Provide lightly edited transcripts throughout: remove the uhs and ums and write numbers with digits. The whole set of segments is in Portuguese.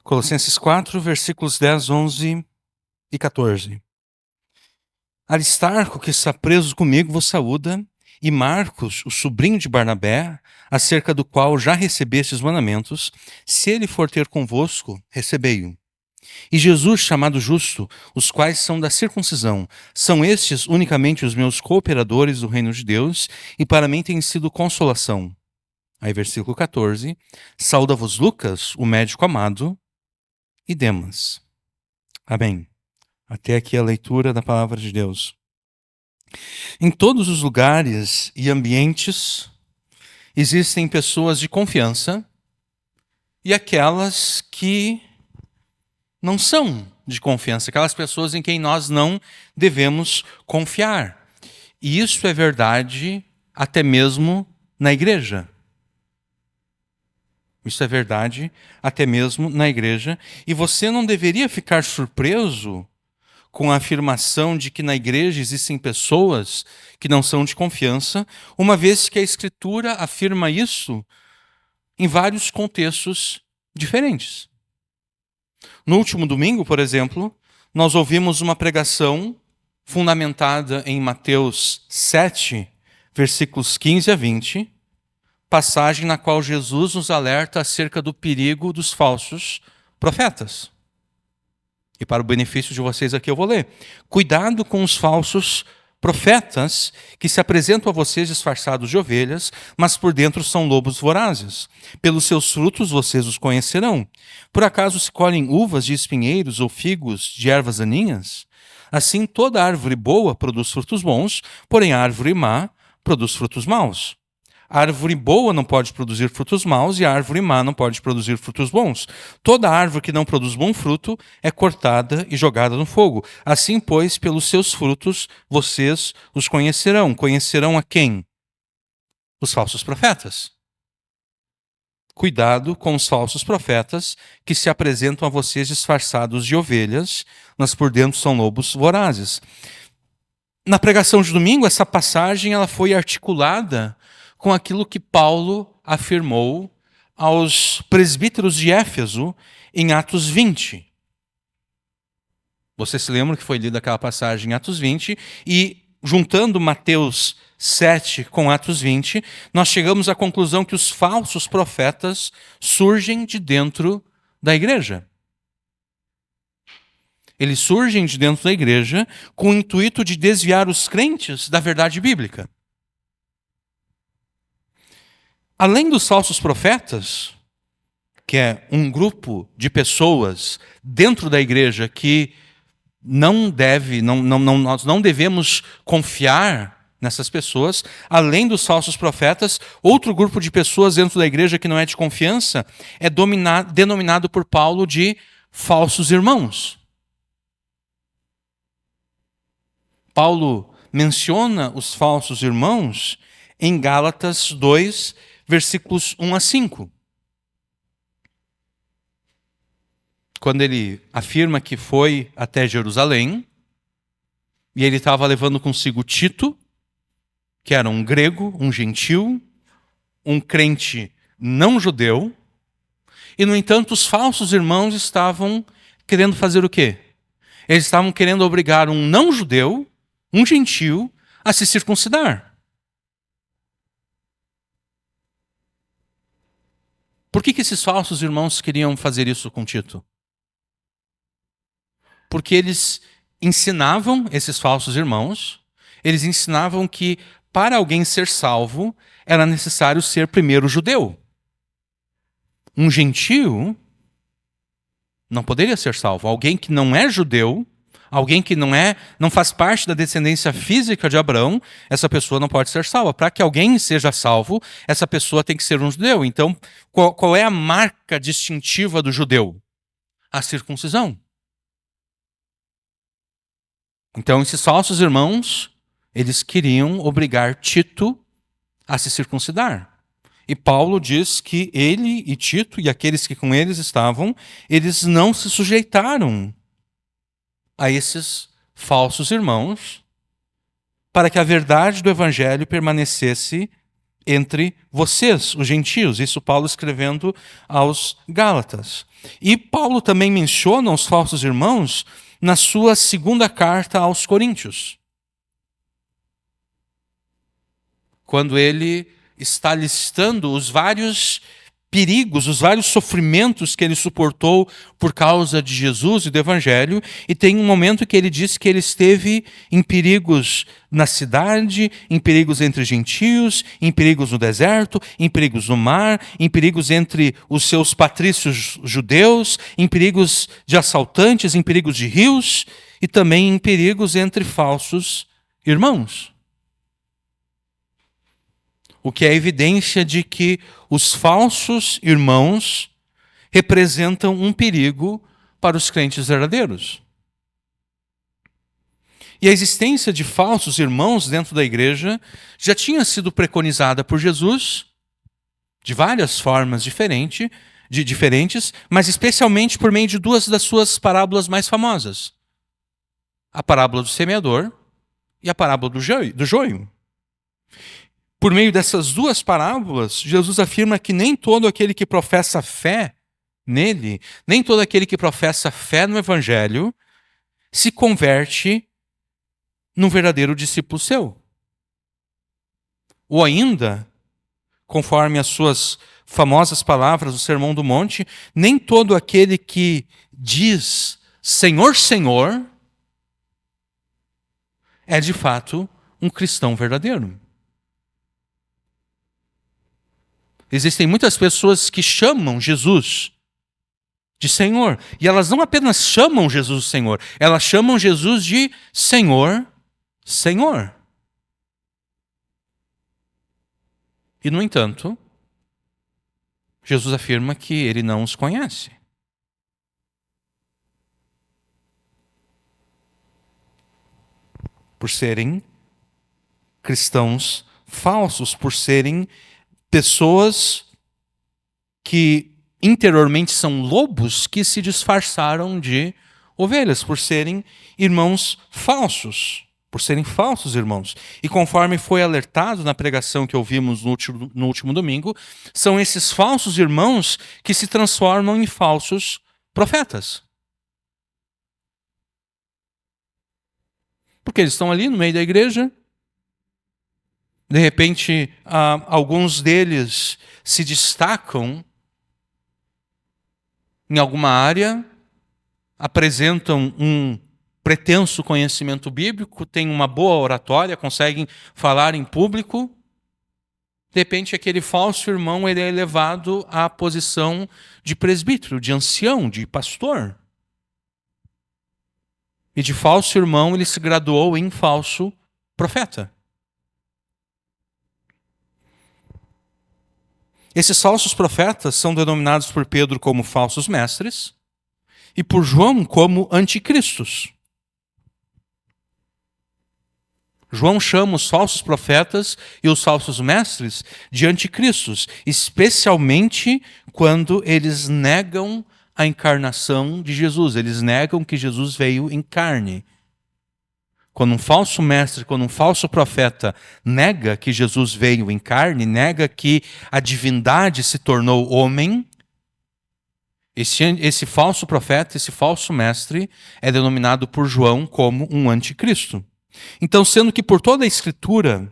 Colossenses 4, versículos 10, 11 e 14. Aristarco, que está preso comigo, vos saúda, e Marcos, o sobrinho de Barnabé, acerca do qual já recebestes os mandamentos, se ele for ter convosco, recebei-o. E Jesus, chamado Justo, os quais são da circuncisão, são estes unicamente os meus cooperadores do reino de Deus, e para mim tem sido consolação. Aí versículo 14, sauda-vos Lucas, o médico amado, e Demas. Amém. Até aqui a leitura da palavra de Deus. Em todos os lugares e ambientes existem pessoas de confiança e aquelas que não são de confiança, aquelas pessoas em quem nós não devemos confiar. E isso é verdade até mesmo na igreja. Isso é verdade até mesmo na igreja. E você não deveria ficar surpreso com a afirmação de que na igreja existem pessoas que não são de confiança, uma vez que a Escritura afirma isso em vários contextos diferentes. No último domingo, por exemplo, nós ouvimos uma pregação fundamentada em Mateus 7, versículos 15 a 20, passagem na qual Jesus nos alerta acerca do perigo dos falsos profetas. E para o benefício de vocês aqui eu vou ler. Cuidado com os falsos profetas que se apresentam a vocês disfarçados de ovelhas, mas por dentro são lobos vorazes. Pelos seus frutos vocês os conhecerão. Por acaso se colhem uvas de espinheiros ou figos de ervas daninhas? Assim toda árvore boa produz frutos bons, porém a árvore má produz frutos maus. A árvore boa não pode produzir frutos maus e a árvore má não pode produzir frutos bons. Toda árvore que não produz bom fruto é cortada e jogada no fogo. Assim, pois, pelos seus frutos vocês os conhecerão. Conhecerão a quem? Os falsos profetas. Cuidado com os falsos profetas que se apresentam a vocês disfarçados de ovelhas, mas por dentro são lobos vorazes. Na pregação de domingo, essa passagem ela foi articulada com aquilo que Paulo afirmou aos presbíteros de Éfeso em Atos 20. Você se lembra que foi lida aquela passagem em Atos 20 e, juntando Mateus 7 com Atos 20, nós chegamos à conclusão que os falsos profetas surgem de dentro da igreja. Eles surgem de dentro da igreja com o intuito de desviar os crentes da verdade bíblica. Além dos falsos profetas, que é um grupo de pessoas dentro da igreja que nós não devemos confiar nessas pessoas, além dos falsos profetas, outro grupo de pessoas dentro da igreja que não é de confiança é denominado por Paulo de falsos irmãos. Paulo menciona os falsos irmãos em Gálatas 2, versículos 1 a 5. Quando ele afirma que foi até Jerusalém, e ele estava levando consigo Tito, que era um grego, um gentil, um crente não judeu, e no entanto os falsos irmãos estavam querendo fazer o quê? Eles estavam querendo obrigar um não judeu, um gentil, a se circuncidar. Por que esses falsos irmãos queriam fazer isso com Tito? Porque eles ensinavam, esses falsos irmãos, eles ensinavam que para alguém ser salvo, era necessário ser primeiro judeu. Um gentio não poderia ser salvo. Alguém que não é judeu, alguém que não faz parte da descendência física de Abraão, essa pessoa não pode ser salva. Para que alguém seja salvo, essa pessoa tem que ser um judeu. Então, qual é a marca distintiva do judeu? A circuncisão. Então, esses falsos irmãos, eles queriam obrigar Tito a se circuncidar. E Paulo diz que ele e Tito e aqueles que com eles estavam, eles não se sujeitaram a esses falsos irmãos para que a verdade do evangelho permanecesse entre vocês, os gentios. Isso Paulo escrevendo aos Gálatas. E Paulo também menciona os falsos irmãos na sua segunda carta aos Coríntios, quando ele está listando os vários perigos, os vários sofrimentos que ele suportou por causa de Jesus e do Evangelho, e tem um momento que ele diz que ele esteve em perigos na cidade, em perigos entre gentios, em perigos no deserto, em perigos no mar, em perigos entre os seus patrícios judeus, em perigos de assaltantes, em perigos de rios, e também em perigos entre falsos irmãos. O que é evidência de que os falsos irmãos representam um perigo para os crentes verdadeiros. E a existência de falsos irmãos dentro da igreja já tinha sido preconizada por Jesus de várias formas diferentes, mas especialmente por meio de duas das suas parábolas mais famosas: a parábola do semeador e a parábola do joio. Por meio dessas duas parábolas, Jesus afirma que nem todo aquele que professa fé nele, nem todo aquele que professa fé no Evangelho, se converte num verdadeiro discípulo seu. Ou ainda, conforme as suas famosas palavras do Sermão do Monte, nem todo aquele que diz Senhor, Senhor, é de fato um cristão verdadeiro. Existem muitas pessoas que chamam Jesus de Senhor. E elas não apenas chamam Jesus de Senhor, elas chamam Jesus de Senhor, Senhor. E, no entanto, Jesus afirma que ele não os conhece. Por serem cristãos falsos, por serem pessoas que interiormente são lobos que se disfarçaram de ovelhas, por serem irmãos falsos, por serem falsos irmãos. E conforme foi alertado na pregação que ouvimos no último domingo, são esses falsos irmãos que se transformam em falsos profetas. Porque eles estão ali no meio da igreja. De repente, alguns deles se destacam em alguma área, apresentam um pretenso conhecimento bíblico, têm uma boa oratória, conseguem falar em público. De repente, aquele falso irmão ele é elevado à posição de presbítero, de ancião, de pastor. E de falso irmão ele se graduou em falso profeta. Esses falsos profetas são denominados por Pedro como falsos mestres e por João como anticristos. João chama os falsos profetas e os falsos mestres de anticristos, especialmente quando eles negam a encarnação de Jesus. Eles negam que Jesus veio em carne. Quando um falso mestre, quando um falso profeta nega que Jesus veio em carne, nega que a divindade se tornou homem, esse falso profeta, esse falso mestre é denominado por João como um anticristo. Então, sendo que por toda a Escritura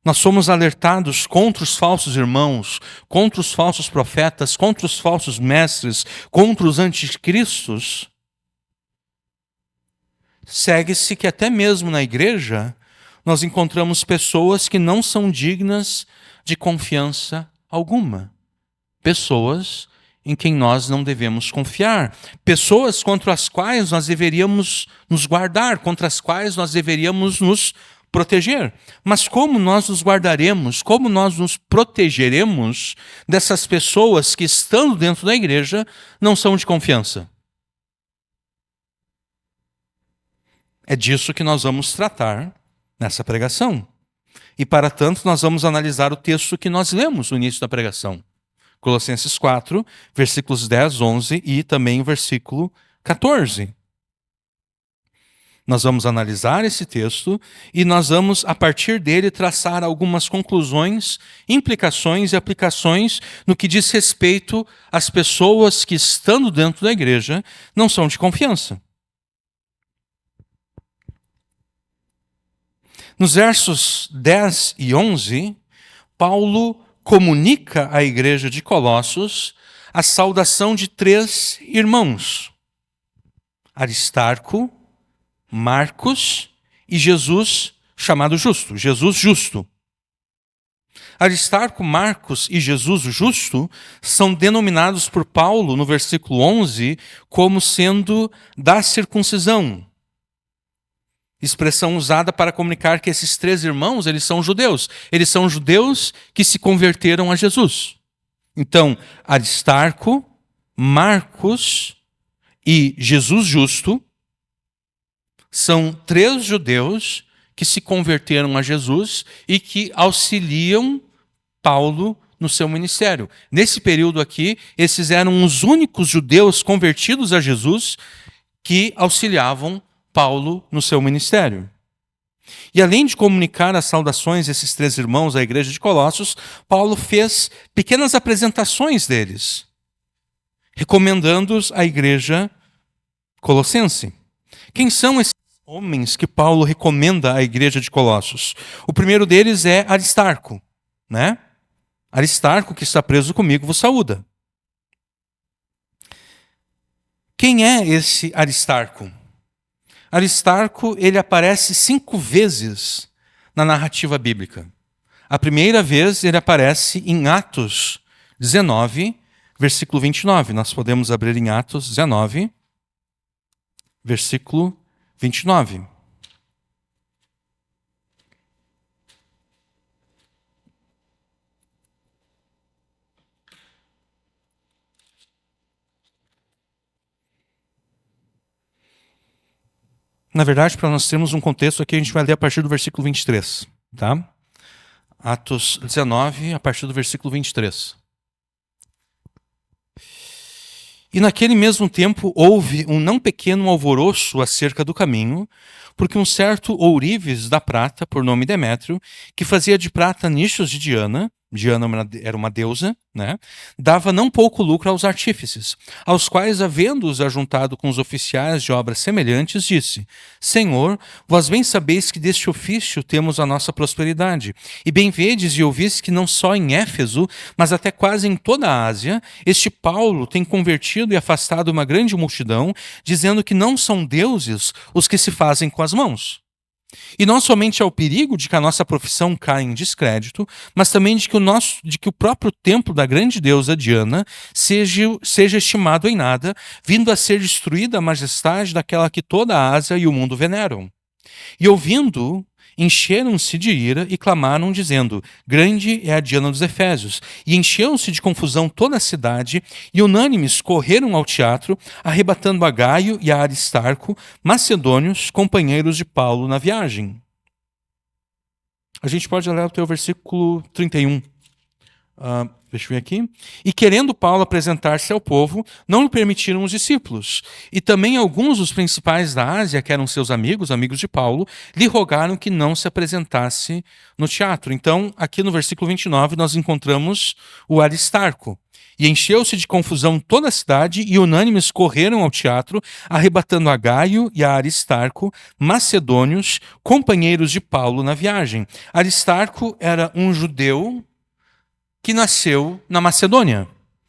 nós somos alertados contra os falsos irmãos, contra os falsos profetas, contra os falsos mestres, contra os anticristos, segue-se que até mesmo na igreja nós encontramos pessoas que não são dignas de confiança alguma. Pessoas em quem nós não devemos confiar. Pessoas contra as quais nós deveríamos nos guardar, contra as quais nós deveríamos nos proteger. Mas como nós nos guardaremos, como nós nos protegeremos dessas pessoas que, estando dentro da igreja, não são de confiança? É disso que nós vamos tratar nessa pregação. E para tanto, nós vamos analisar o texto que nós lemos no início da pregação. Colossenses 4, versículos 10, 11 e também o versículo 14. Nós vamos analisar esse texto e nós vamos, a partir dele, traçar algumas conclusões, implicações e aplicações no que diz respeito às pessoas que, estando dentro da igreja, não são de confiança. Nos versos 10 e 11, Paulo comunica à igreja de Colossos a saudação de 3 irmãos: Aristarco, Marcos e Jesus, chamado Justo, Jesus Justo. Aristarco, Marcos e Jesus Justo são denominados por Paulo, no versículo 11, como sendo da circuncisão. Expressão usada para comunicar que esses 3 irmãos, eles são judeus. Eles são judeus que se converteram a Jesus. Então, Aristarco, Marcos e Jesus Justo são 3 judeus que se converteram a Jesus e que auxiliam Paulo no seu ministério. Nesse período aqui, esses eram os únicos judeus convertidos a Jesus que auxiliavam Paulo no seu ministério. E além de comunicar as saudações desses 3 irmãos à igreja de Colossos, Paulo fez pequenas apresentações deles, recomendando-os à igreja colossense. Quem são esses homens que Paulo recomenda à igreja de Colossos? O primeiro deles é Aristarco, né? Aristarco, que está preso comigo, vos saúda. Quem é esse Aristarco? Aristarco, ele aparece 5 vezes na narrativa bíblica. A primeira vez ele aparece em Atos 19, versículo 29. Nós podemos abrir em Atos 19, versículo 29. Na verdade, para nós termos um contexto aqui, a gente vai ler a partir do versículo 23, tá? Atos 19, a partir do versículo 23. E naquele mesmo tempo houve um não pequeno alvoroço acerca do caminho, porque um certo ourives da prata, por nome Demétrio, que fazia de prata nichos de Diana era uma deusa, né? Dava não pouco lucro aos artífices, aos quais, havendo-os ajuntado com os oficiais de obras semelhantes, disse: Senhor, vós bem sabeis que deste ofício temos a nossa prosperidade, e bem vedes e ouvis que não só em Éfeso, mas até quase em toda a Ásia, este Paulo tem convertido e afastado uma grande multidão, dizendo que não são deuses os que se fazem com as mãos. E não somente ao perigo de que a nossa profissão caia em descrédito, mas também de que o próprio templo da grande deusa Diana seja estimado em nada, vindo a ser destruída a majestade daquela que toda a Ásia e o mundo veneram. E ouvindo, encheram-se de ira e clamaram, dizendo: Grande é a Diana dos Efésios. E encheu-se de confusão toda a cidade, e unânimes correram ao teatro, arrebatando a Gaio e a Aristarco, macedônios, companheiros de Paulo na viagem. A gente pode ler até o versículo 31. Deixa eu ver aqui. E querendo Paulo apresentar-se ao povo, não lhe permitiram os discípulos. E também alguns dos principais da Ásia, que eram seus amigos de Paulo, lhe rogaram que não se apresentasse no teatro. Então, aqui no versículo 29, nós encontramos o Aristarco. E encheu-se de confusão toda a cidade, e unânimes correram ao teatro, arrebatando a Gaio e a Aristarco, macedônios, companheiros de Paulo na viagem. Aristarco era um judeu que nasceu na Macedônia,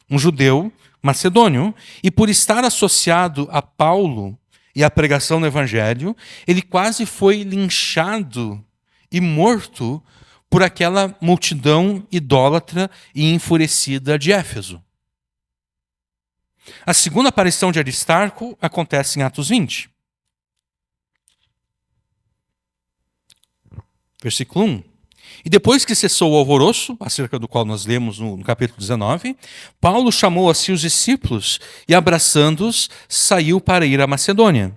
um judeu macedônio, e por estar associado a Paulo e à pregação do Evangelho, ele quase foi linchado e morto por aquela multidão idólatra e enfurecida de Éfeso. A segunda aparição de Aristarco acontece em Atos 20. Versículo 1. E depois que cessou o alvoroço, acerca do qual nós lemos no capítulo 19, Paulo chamou a si os discípulos e, abraçando-os, saiu para ir à Macedônia.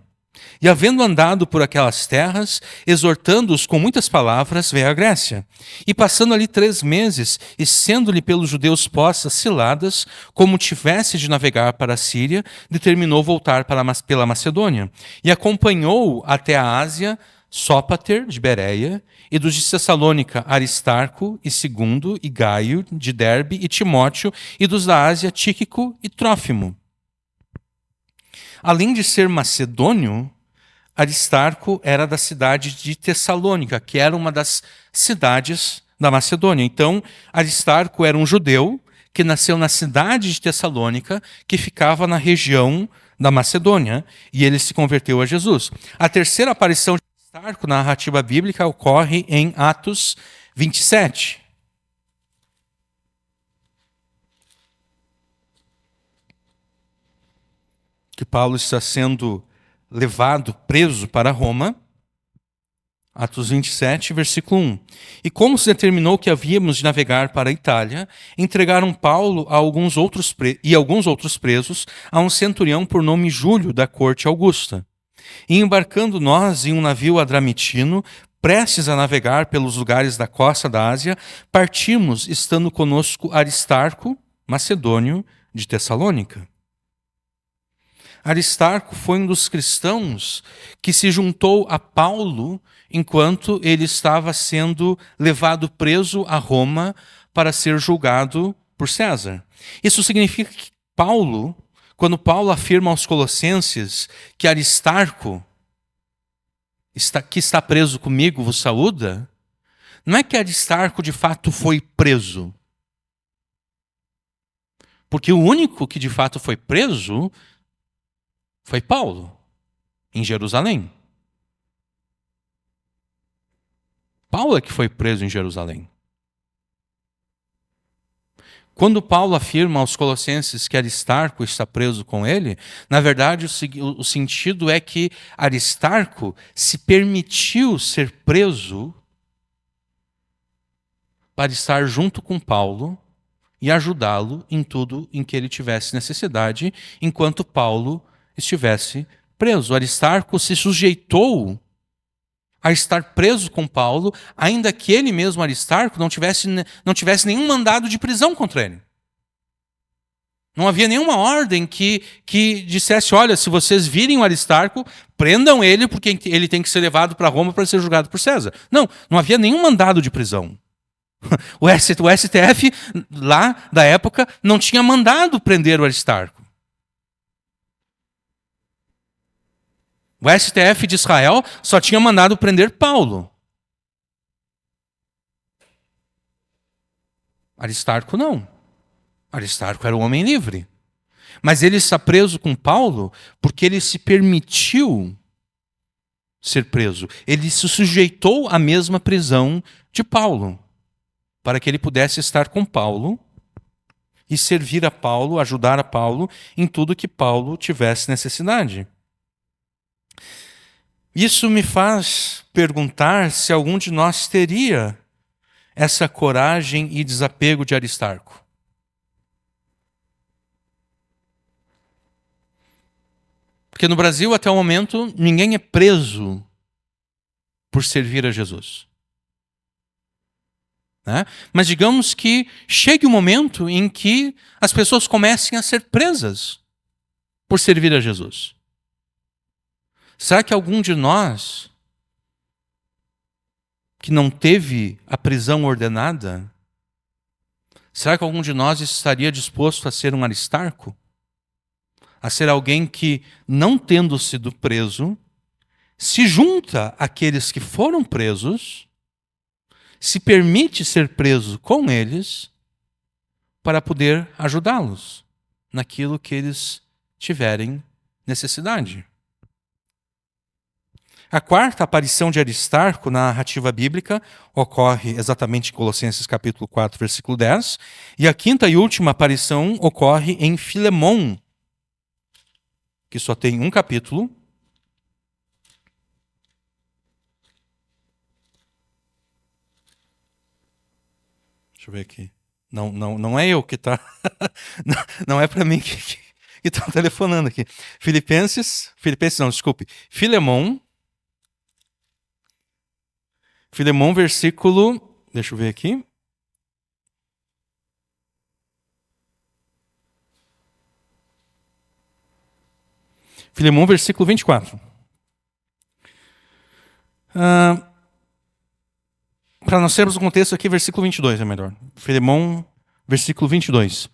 E havendo andado por aquelas terras, exortando-os com muitas palavras, veio à Grécia. E passando ali 3 meses, e sendo-lhe pelos judeus postas ciladas, como tivesse de navegar para a Síria, determinou voltar pela Macedônia. E acompanhou até a Ásia Sópater, de Bereia, e dos de Tessalônica, Aristarco e Segundo, e Gaio, de Derbe, e Timóteo, e dos da Ásia, Tíquico e Trófimo. Além de ser macedônio, Aristarco era da cidade de Tessalônica, que era uma das cidades da Macedônia. Então, Aristarco era um judeu que nasceu na cidade de Tessalônica, que ficava na região da Macedônia, e ele se converteu a Jesus. A terceira aparição de Aristarco na narrativa bíblica ocorre em Atos 27. Que Paulo está sendo levado, preso para Roma. Atos 27, versículo 1. E como se determinou que havíamos de navegar para a Itália, entregaram Paulo a alguns outros presos a um centurião por nome Júlio, da corte Augusta. E embarcando nós em um navio adramitino, prestes a navegar pelos lugares da costa da Ásia, partimos, estando conosco Aristarco, macedônio, de Tessalônica. Aristarco foi um dos cristãos que se juntou a Paulo enquanto ele estava sendo levado preso a Roma para ser julgado por César. Isso significa que Paulo, quando Paulo afirma aos Colossenses que Aristarco, que está preso comigo, vos saúda, não é que Aristarco de fato foi preso. Porque o único que de fato foi preso foi Paulo, em Jerusalém. Paulo é que foi preso em Jerusalém. Quando Paulo afirma aos Colossenses que Aristarco está preso com ele, na verdade o sentido é que Aristarco se permitiu ser preso para estar junto com Paulo e ajudá-lo em tudo em que ele tivesse necessidade, enquanto Paulo estivesse preso. Aristarco se sujeitou a estar preso com Paulo, ainda que ele mesmo, Aristarco, não tivesse nenhum mandado de prisão contra ele. Não havia nenhuma ordem que dissesse, olha, se vocês virem o Aristarco, prendam ele, porque ele tem que ser levado para Roma para ser julgado por César. Não havia nenhum mandado de prisão. O STF, lá da época, não tinha mandado prender o Aristarco. O STF de Israel só tinha mandado prender Paulo. Aristarco não. Aristarco era um homem livre. Mas ele está preso com Paulo porque ele se permitiu ser preso. Ele se sujeitou à mesma prisão de Paulo, para que ele pudesse estar com Paulo e servir a Paulo, ajudar a Paulo em tudo que Paulo tivesse necessidade. Isso me faz perguntar se algum de nós teria essa coragem e desapego de Aristarco. Porque no Brasil, até o momento, ninguém é preso por servir a Jesus. Né? Mas digamos que chegue um momento em que as pessoas comecem a ser presas por servir a Jesus. Será que algum de nós que não teve a prisão ordenada, será que algum de nós estaria disposto a ser um Aristarco? A ser alguém que, não tendo sido preso, se junta àqueles que foram presos, se permite ser preso com eles, para poder ajudá-los naquilo que eles tiverem necessidade. A quarta aparição de Aristarco na narrativa bíblica ocorre exatamente em Colossenses capítulo 4, versículo 10, e a quinta e última aparição ocorre em Filemão, que só tem um capítulo. Deixa eu ver aqui. Não é eu que está. Não é para mim e estão telefonando aqui. Filipenses não, desculpe. Filemão, versículo, deixa eu ver aqui. Filemão, versículo 24. Para nós termos o contexto aqui, versículo 22 é melhor. Filemão, versículo 22.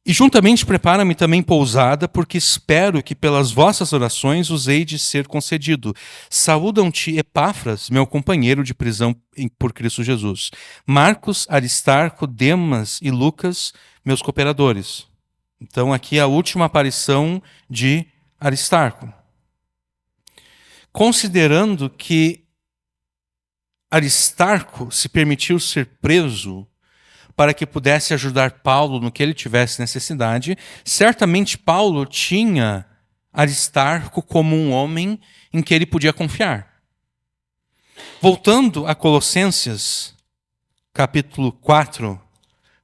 E juntamente prepara-me também pousada, porque espero que pelas vossas orações os hei de ser concedido. Saúdam-te Epáfras, meu companheiro de prisão por Cristo Jesus. Marcos, Aristarco, Demas e Lucas, meus cooperadores. Então aqui é a última aparição de Aristarco. Considerando que Aristarco se permitiu ser preso para que pudesse ajudar Paulo no que ele tivesse necessidade, certamente Paulo tinha Aristarco como um homem em que ele podia confiar. Voltando a Colossenses, capítulo 4,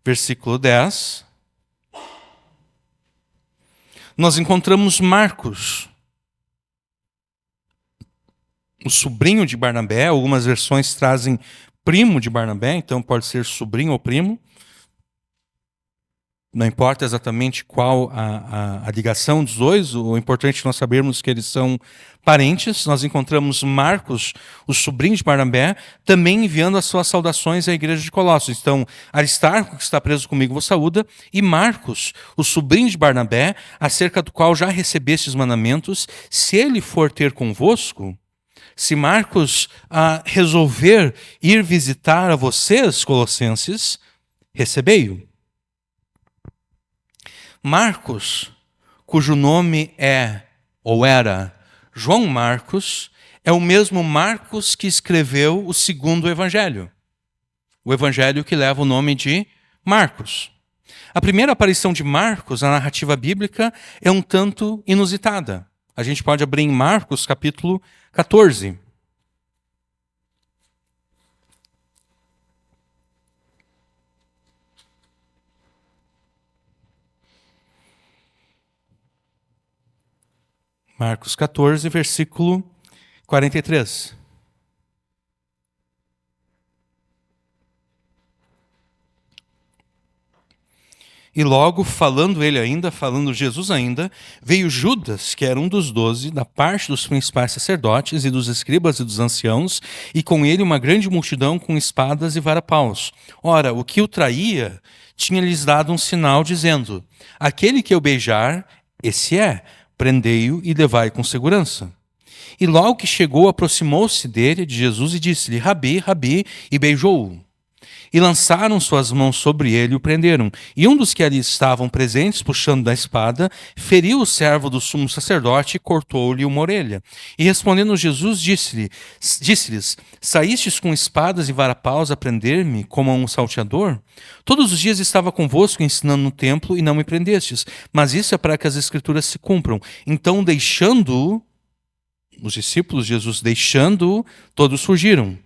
versículo 10, nós encontramos Marcos, o sobrinho de Barnabé. Algumas versões trazem primo de Barnabé, então pode ser sobrinho ou primo. Não importa exatamente qual a ligação dos dois, o importante é nós sabermos que eles são parentes. Nós encontramos Marcos, o sobrinho de Barnabé, também enviando as suas saudações à igreja de Colossos. Então, Aristarco, que está preso comigo, vos saúda, e Marcos, o sobrinho de Barnabé, acerca do qual já recebeste os mandamentos, se ele for ter convosco, se Marcos resolver ir visitar a vocês, colossenses, recebei-o. Marcos, cujo nome é, ou era, João Marcos, é o mesmo Marcos que escreveu o segundo evangelho. O evangelho que leva o nome de Marcos. A primeira aparição de Marcos na narrativa bíblica é um tanto inusitada. A gente pode abrir em Marcos, capítulo 14. Marcos 14, versículo 43. E logo, falando Jesus ainda, veio Judas, que era um dos 12, da parte dos principais sacerdotes e dos escribas e dos anciãos, e com ele uma grande multidão com espadas e varapaus. Ora, o que o traía tinha-lhes dado um sinal, dizendo: aquele que eu beijar, esse é, prendei-o e levai com segurança. E logo que chegou, aproximou-se dele, de Jesus, e disse-lhe: Rabi, Rabi, e beijou-o. E lançaram suas mãos sobre ele e o prenderam. E um dos que ali estavam presentes, puxando da espada, feriu o servo do sumo sacerdote e cortou-lhe uma orelha. E respondendo Jesus, disse-lhes: saístes com espadas e varapaus a prender-me como a um salteador? Todos os dias estava convosco ensinando no templo e não me prendestes. Mas isso é para que as escrituras se cumpram. Então, deixando-o, os discípulos de Jesus, deixando-o, todos fugiram.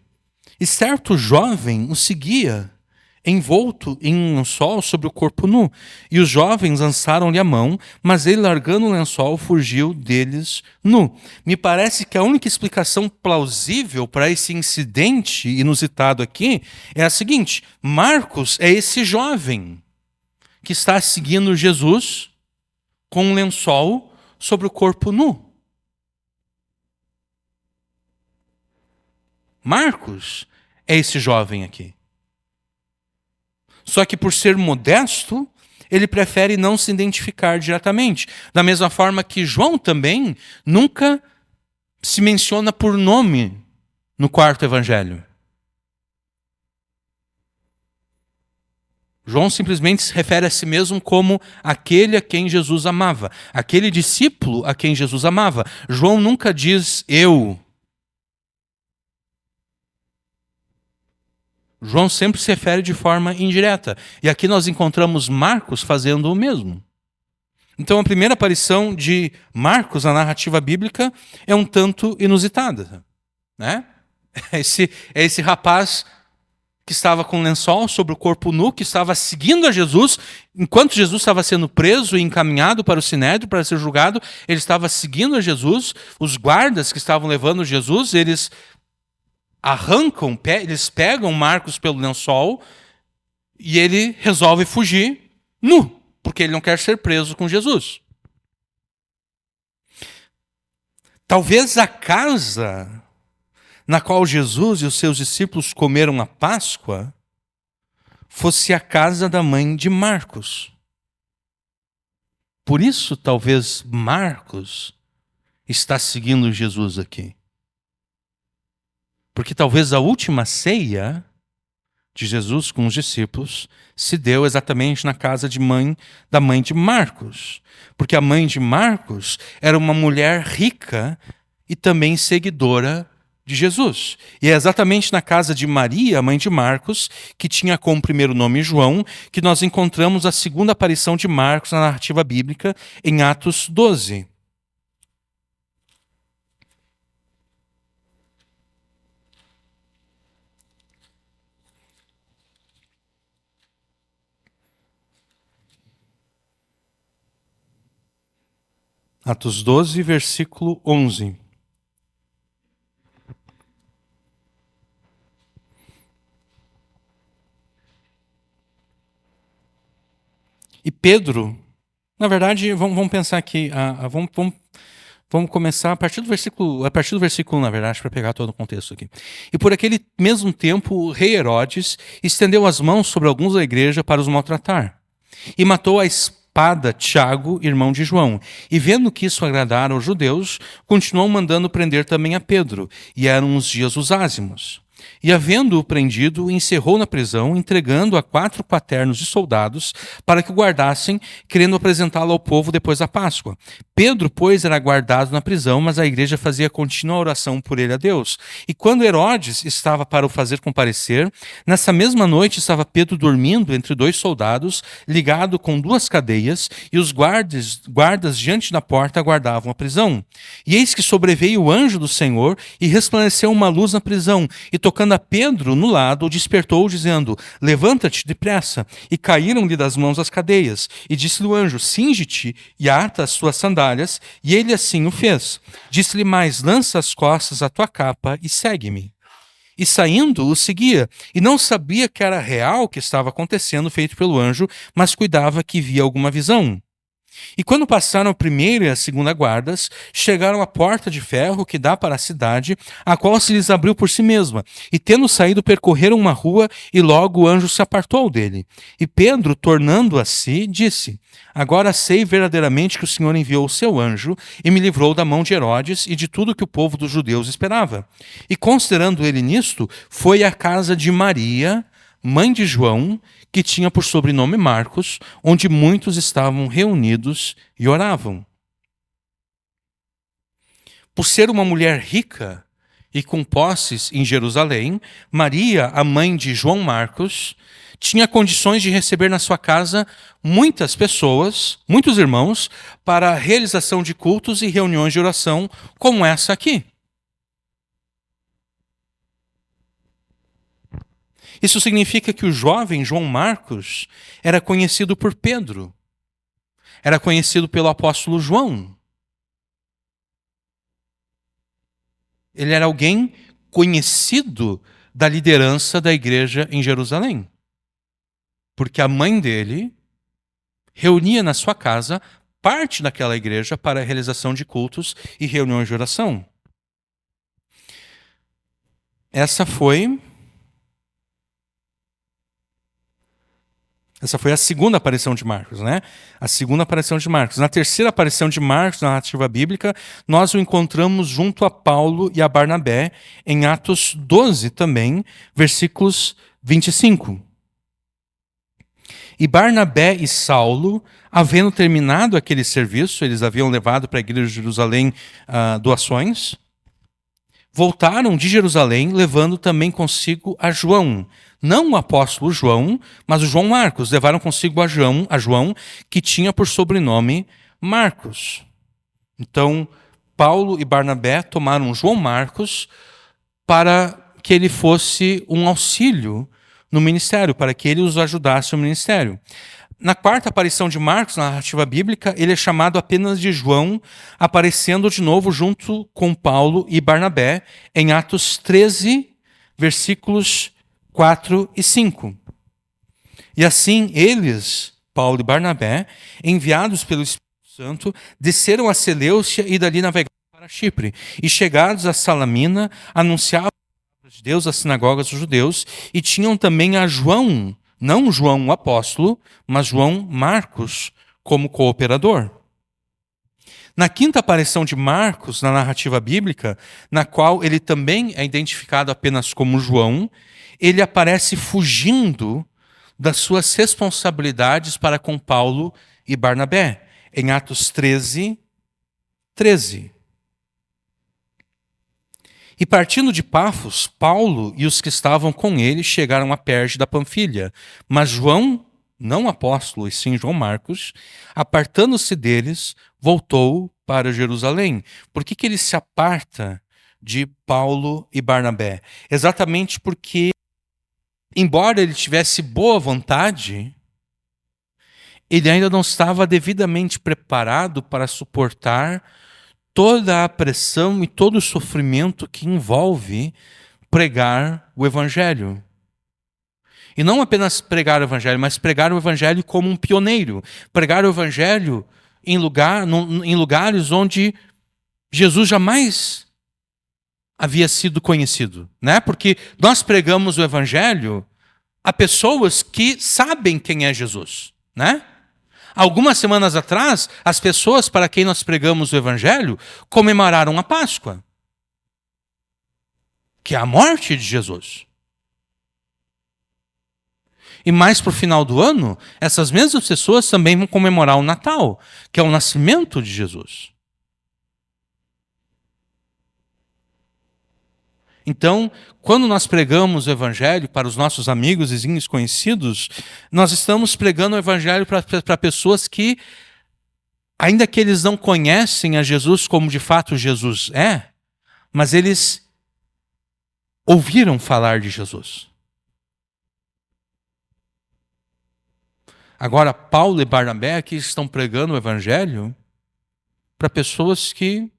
E certo jovem o seguia, envolto em um lençol sobre o corpo nu. E os jovens lançaram-lhe a mão, mas ele, largando o lençol, fugiu deles nu. Me parece que a única explicação plausível para esse incidente inusitado aqui é a seguinte: Marcos é esse jovem que está seguindo Jesus com um lençol sobre o corpo nu. Marcos é esse jovem aqui. Só que por ser modesto, ele prefere não se identificar diretamente. Da mesma forma que João também nunca se menciona por nome no quarto evangelho. João simplesmente se refere a si mesmo como aquele a quem Jesus amava, aquele discípulo a quem Jesus amava. João nunca diz eu. João sempre se refere de forma indireta. E aqui nós encontramos Marcos fazendo o mesmo. Então a primeira aparição de Marcos na narrativa bíblica é um tanto inusitada, né? É esse rapaz que estava com um lençol sobre o corpo nu, que estava seguindo a Jesus, enquanto Jesus estava sendo preso e encaminhado para o Sinédrio para ser julgado, ele estava seguindo a Jesus. Os guardas que estavam levando Jesus, eles eles pegam Marcos pelo lençol e ele resolve fugir nu, porque ele não quer ser preso com Jesus. Talvez a casa na qual Jesus e os seus discípulos comeram a Páscoa fosse a casa da mãe de Marcos. Por isso, talvez Marcos está seguindo Jesus aqui. Porque talvez a última ceia de Jesus com os discípulos se deu exatamente na casa da mãe de Marcos. Porque a mãe de Marcos era uma mulher rica e também seguidora de Jesus. E é exatamente na casa de Maria, a mãe de Marcos, que tinha como primeiro nome João, que nós encontramos a segunda aparição de Marcos na narrativa bíblica em Atos 12. Atos 12, versículo 11. E Pedro, na verdade, vamos pensar aqui, vamos começar a partir do versículo, na verdade, para pegar todo o contexto aqui. E por aquele mesmo tempo, o rei Herodes estendeu as mãos sobre alguns da igreja para os maltratar. E matou a espada Tiago, irmão de João. E vendo que isso agradara aos judeus, continuou mandando prender também a Pedro. E eram os dias os ázimos. E, havendo-o prendido, o encerrou na prisão, entregando a 4 quaternos de soldados para que o guardassem, querendo apresentá-lo ao povo depois da Páscoa. Pedro, pois, era guardado na prisão, mas a igreja fazia contínua oração por ele a Deus. E quando Herodes estava para o fazer comparecer, nessa mesma noite estava Pedro dormindo entre 2 soldados, ligado com 2 cadeias, e os guardas diante da porta aguardavam a prisão. E eis que sobreveio o anjo do Senhor, e resplandeceu uma luz na prisão, e tocando a Pedro no lado, o despertou, dizendo: levanta-te depressa. E caíram-lhe das mãos as cadeias. E disse-lhe o anjo: cinge-te e ata as tuas sandálias. E ele assim o fez. Disse-lhe mais: lança as costas a tua capa e segue-me. E saindo, o seguia, e não sabia que era real o que estava acontecendo, feito pelo anjo, mas cuidava que via alguma visão. E quando passaram a primeira e a segunda guardas, chegaram à porta de ferro que dá para a cidade, a qual se lhes abriu por si mesma. E tendo saído, percorreram uma rua, e logo o anjo se apartou dele. E Pedro, tornando a si, disse: agora sei verdadeiramente que o Senhor enviou o seu anjo, e me livrou da mão de Herodes e de tudo que o povo dos judeus esperava. E considerando ele nisto, foi à casa de Maria, mãe de João, que tinha por sobrenome Marcos, onde muitos estavam reunidos e oravam. Por ser uma mulher rica e com posses em Jerusalém, Maria, a mãe de João Marcos, tinha condições de receber na sua casa muitas pessoas, muitos irmãos, para a realização de cultos e reuniões de oração como essa aqui. Isso significa que o jovem João Marcos era conhecido por Pedro, era conhecido pelo apóstolo João. Ele era alguém conhecido da liderança da igreja em Jerusalém, porque a mãe dele reunia na sua casa parte daquela igreja para a realização de cultos e reuniões de oração. Essa foi a segunda aparição de Marcos, né? A segunda aparição de Marcos. Na terceira aparição de Marcos, na narrativa bíblica, nós o encontramos junto a Paulo e a Barnabé, em Atos 12 também, versículos 25. E Barnabé e Saulo, havendo terminado aquele serviço, eles haviam levado para a igreja de Jerusalém doações, voltaram de Jerusalém, levando também consigo a João. Não o apóstolo João, mas o João Marcos. Levaram consigo a João, que tinha por sobrenome Marcos. Então, Paulo e Barnabé tomaram João Marcos para que ele fosse um auxílio no ministério, para que ele os ajudasse no ministério. Na quarta aparição de Marcos, na narrativa bíblica, ele é chamado apenas de João, aparecendo de novo junto com Paulo e Barnabé, em Atos 13, versículos 4 e 5. E assim, eles, Paulo e Barnabé, enviados pelo Espírito Santo, desceram a Seleucia e dali navegaram para Chipre. E chegados a Salamina, anunciavam a palavra de Deus às sinagogas dos judeus, e tinham também a João, não João o apóstolo, mas João Marcos, como cooperador. Na quinta aparição de Marcos, na narrativa bíblica, na qual ele também é identificado apenas como João, ele aparece fugindo das suas responsabilidades para com Paulo e Barnabé, em Atos 13, 13. E partindo de Pafos, Paulo e os que estavam com ele chegaram a Perge da Panfilha, mas João, não apóstolo, e sim João Marcos, apartando-se deles, voltou para Jerusalém. Por que ele se aparta de Paulo e Barnabé? Exatamente porque, embora ele tivesse boa vontade, ele ainda não estava devidamente preparado para suportar toda a pressão e todo o sofrimento que envolve pregar o Evangelho. E não apenas pregar o Evangelho, mas pregar o Evangelho como um pioneiro. Pregar o Evangelho em lugares onde Jesus jamais havia sido conhecido, né? Porque nós pregamos o Evangelho a pessoas que sabem quem é Jesus, né? Algumas semanas atrás, as pessoas para quem nós pregamos o Evangelho comemoraram a Páscoa, que é a morte de Jesus. E mais para o final do ano, essas mesmas pessoas também vão comemorar o Natal, que é o nascimento de Jesus. Então, quando nós pregamos o Evangelho para os nossos amigos, vizinhos, conhecidos, nós estamos pregando o Evangelho para pessoas que, ainda que eles não conhecem a Jesus como de fato Jesus é, mas eles ouviram falar de Jesus. Agora, Paulo e Barnabé aqui estão pregando o Evangelho para pessoas que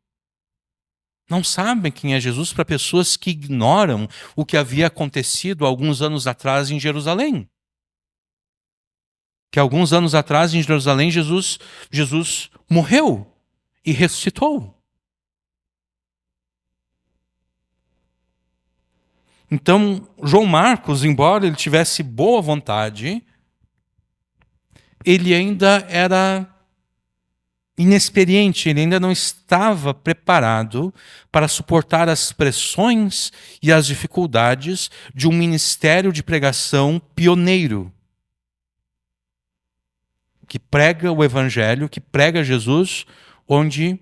não sabem quem é Jesus, para pessoas que ignoram o que havia acontecido alguns anos atrás em Jerusalém. Que alguns anos atrás em Jerusalém Jesus morreu e ressuscitou. Então, João Marcos, embora ele tivesse boa vontade, ele ainda era inexperiente, ele ainda não estava preparado para suportar as pressões e as dificuldades de um ministério de pregação pioneiro, que prega o Evangelho, que prega Jesus, onde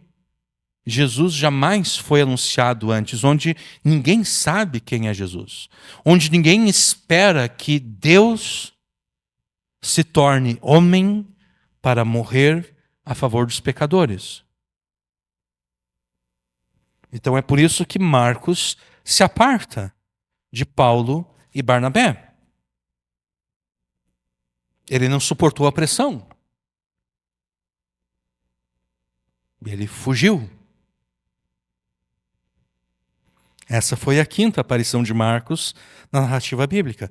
Jesus jamais foi anunciado antes, onde ninguém sabe quem é Jesus, onde ninguém espera que Deus se torne homem para morrer a favor dos pecadores. Então é por isso que Marcos se aparta de Paulo e Barnabé. Ele não suportou a pressão. Ele fugiu. Essa foi a quinta aparição de Marcos na narrativa bíblica.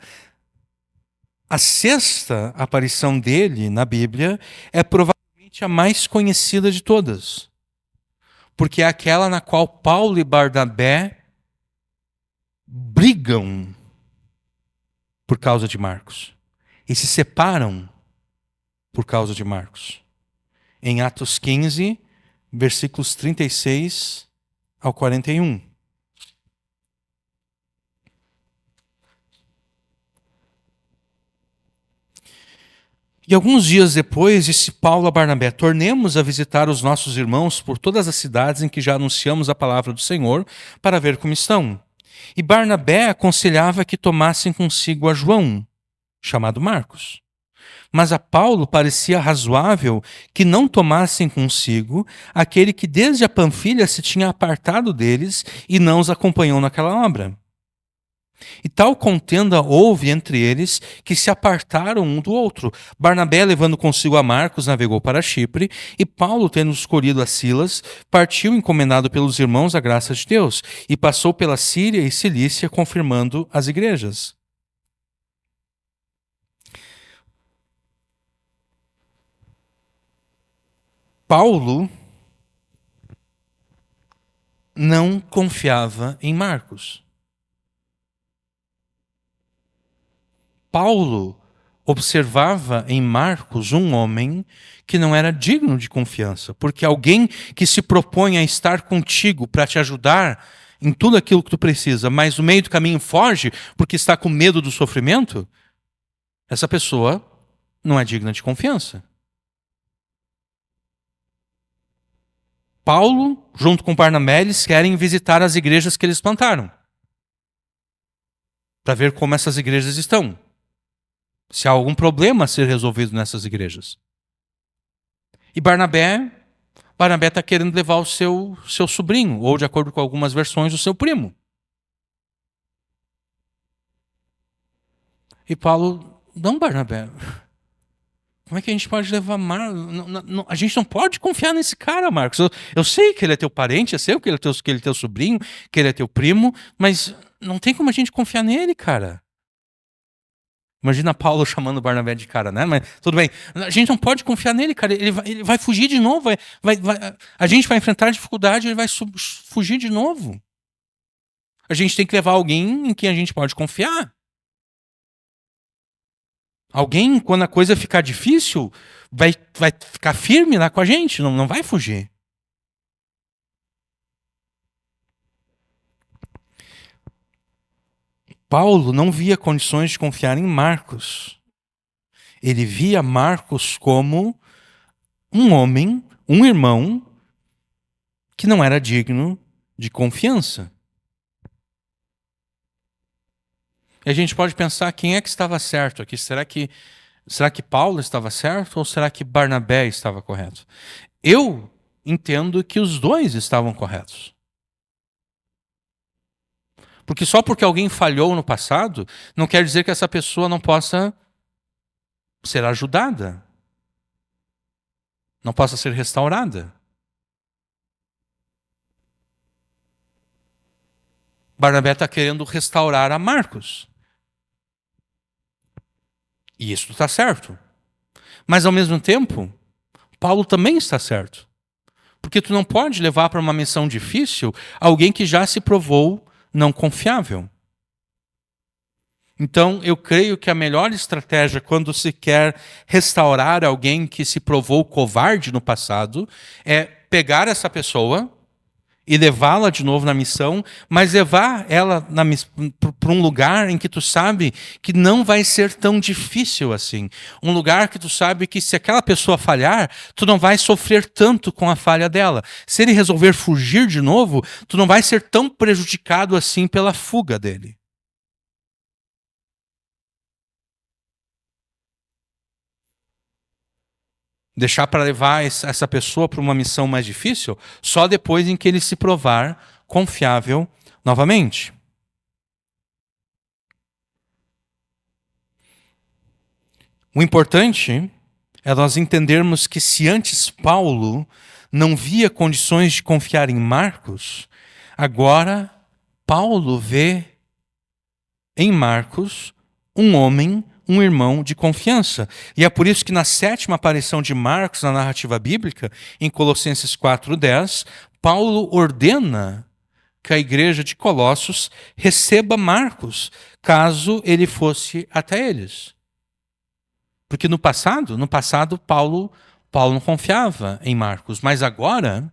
A sexta aparição dele na Bíblia é provavelmente a mais conhecida de todas, porque é aquela na qual Paulo e Barnabé brigam por causa de Marcos e se separam por causa de Marcos. Em Atos 15, versículos 36 ao 41. E alguns dias depois, disse Paulo a Barnabé: tornemos a visitar os nossos irmãos por todas as cidades em que já anunciamos a palavra do Senhor, para ver como estão. E Barnabé aconselhava que tomassem consigo a João, chamado Marcos. Mas a Paulo parecia razoável que não tomassem consigo aquele que desde a Panfilha se tinha apartado deles e não os acompanhou naquela obra. E tal contenda houve entre eles que se apartaram um do outro. Barnabé, levando consigo a Marcos, navegou para Chipre, e Paulo, tendo escolhido a Silas, partiu encomendado pelos irmãos à graça de Deus, e passou pela Síria e Cilícia, confirmando as igrejas. Paulo não confiava em Marcos. Paulo observava em Marcos um homem que não era digno de confiança, porque alguém que se propõe a estar contigo para te ajudar em tudo aquilo que tu precisa, mas no meio do caminho foge porque está com medo do sofrimento, essa pessoa não é digna de confiança. Paulo, junto com Barnabé, eles querem visitar as igrejas que eles plantaram, para ver como essas igrejas estão, se há algum problema a ser resolvido nessas igrejas. E Barnabé está querendo levar o seu sobrinho, ou de acordo com algumas versões, o seu primo. E Paulo, não, Barnabé, como é que a gente pode levar Marcos? A gente não pode confiar nesse cara, Marcos. Eu sei que ele é teu parente, eu sei que que ele é teu sobrinho, que ele é teu primo, mas não tem como a gente confiar nele, cara. Imagina Paulo chamando Barnabé de cara, né? Mas tudo bem. A gente não pode confiar nele, cara. Ele vai fugir de novo. A gente vai enfrentar dificuldade, ele vai fugir de novo. A gente tem que levar alguém em quem a gente pode confiar. Alguém, quando a coisa ficar difícil, vai ficar firme lá com a gente, não vai fugir. Paulo não via condições de confiar em Marcos. Ele via Marcos como um homem, um irmão, que não era digno de confiança. E a gente pode pensar quem é que estava certo aqui. Será que Paulo estava certo ou será que Barnabé estava correto? Eu entendo que os dois estavam corretos. Porque só porque alguém falhou no passado, não quer dizer que essa pessoa não possa ser ajudada, não possa ser restaurada. Barnabé está querendo restaurar a Marcos. E isso está certo. Mas ao mesmo tempo, Paulo também está certo. Porque tu não pode levar para uma missão difícil alguém que já se provou não confiável. Então, eu creio que a melhor estratégia quando se quer restaurar alguém que se provou covarde no passado é pegar essa pessoa e levá-la de novo na missão, mas levar ela para um lugar em que tu sabe que não vai ser tão difícil assim. Um lugar que tu sabe que se aquela pessoa falhar, tu não vai sofrer tanto com a falha dela. Se ele resolver fugir de novo, tu não vai ser tão prejudicado assim pela fuga dele. Deixar para levar essa pessoa para uma missão mais difícil só depois em que ele se provar confiável novamente. O importante é nós entendermos que se antes Paulo não via condições de confiar em Marcos, agora Paulo vê em Marcos um homem, um irmão de confiança. E é por isso que na sétima aparição de Marcos na narrativa bíblica, em Colossenses 4:10, Paulo ordena que a igreja de Colossos receba Marcos, caso ele fosse até eles. Porque no passado Paulo não confiava em Marcos, mas agora